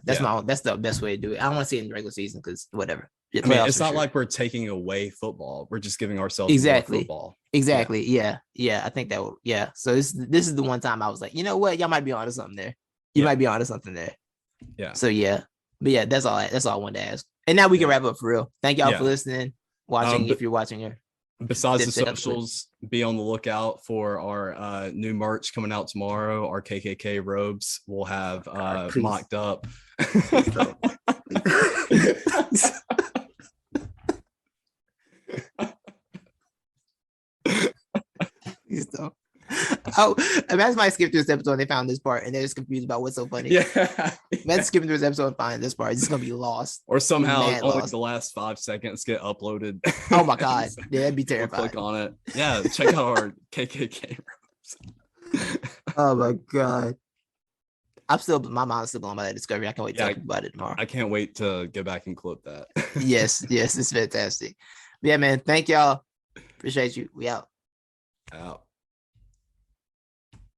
that's the best way to do it. I don't want to see it in the regular season because whatever. I mean, it's not like we're taking away football. We're just giving ourselves more football. Exactly. Yeah. I think that would. Yeah. So this is the one time I was like, you know what, y'all might be onto something there. You might be onto something there. Yeah. So but yeah, that's all I wanted to ask. And now we can wrap up for real. Thank y'all for listening, watching. If you're watching here. Besides the socials, be on the lookout for our new merch coming out tomorrow. Our KKK robes will have mocked up. Please don't. Oh, imagine somebody skipped through this episode and they found this part and they're just confused about what's so funny. Yeah. Imagine skipping through this episode and finding this part. It's just gonna be lost. Or somehow only the last 5 seconds get uploaded. Oh my God. Yeah, that'd be terrifying. Click on it. Yeah, check out our KKK robes. Oh my God. My mind's still blown by that discovery. I can't wait to talk about it tomorrow. I can't wait to go back and clip that. Yes, it's fantastic. But yeah, man. Thank y'all. Appreciate you. We out. Out.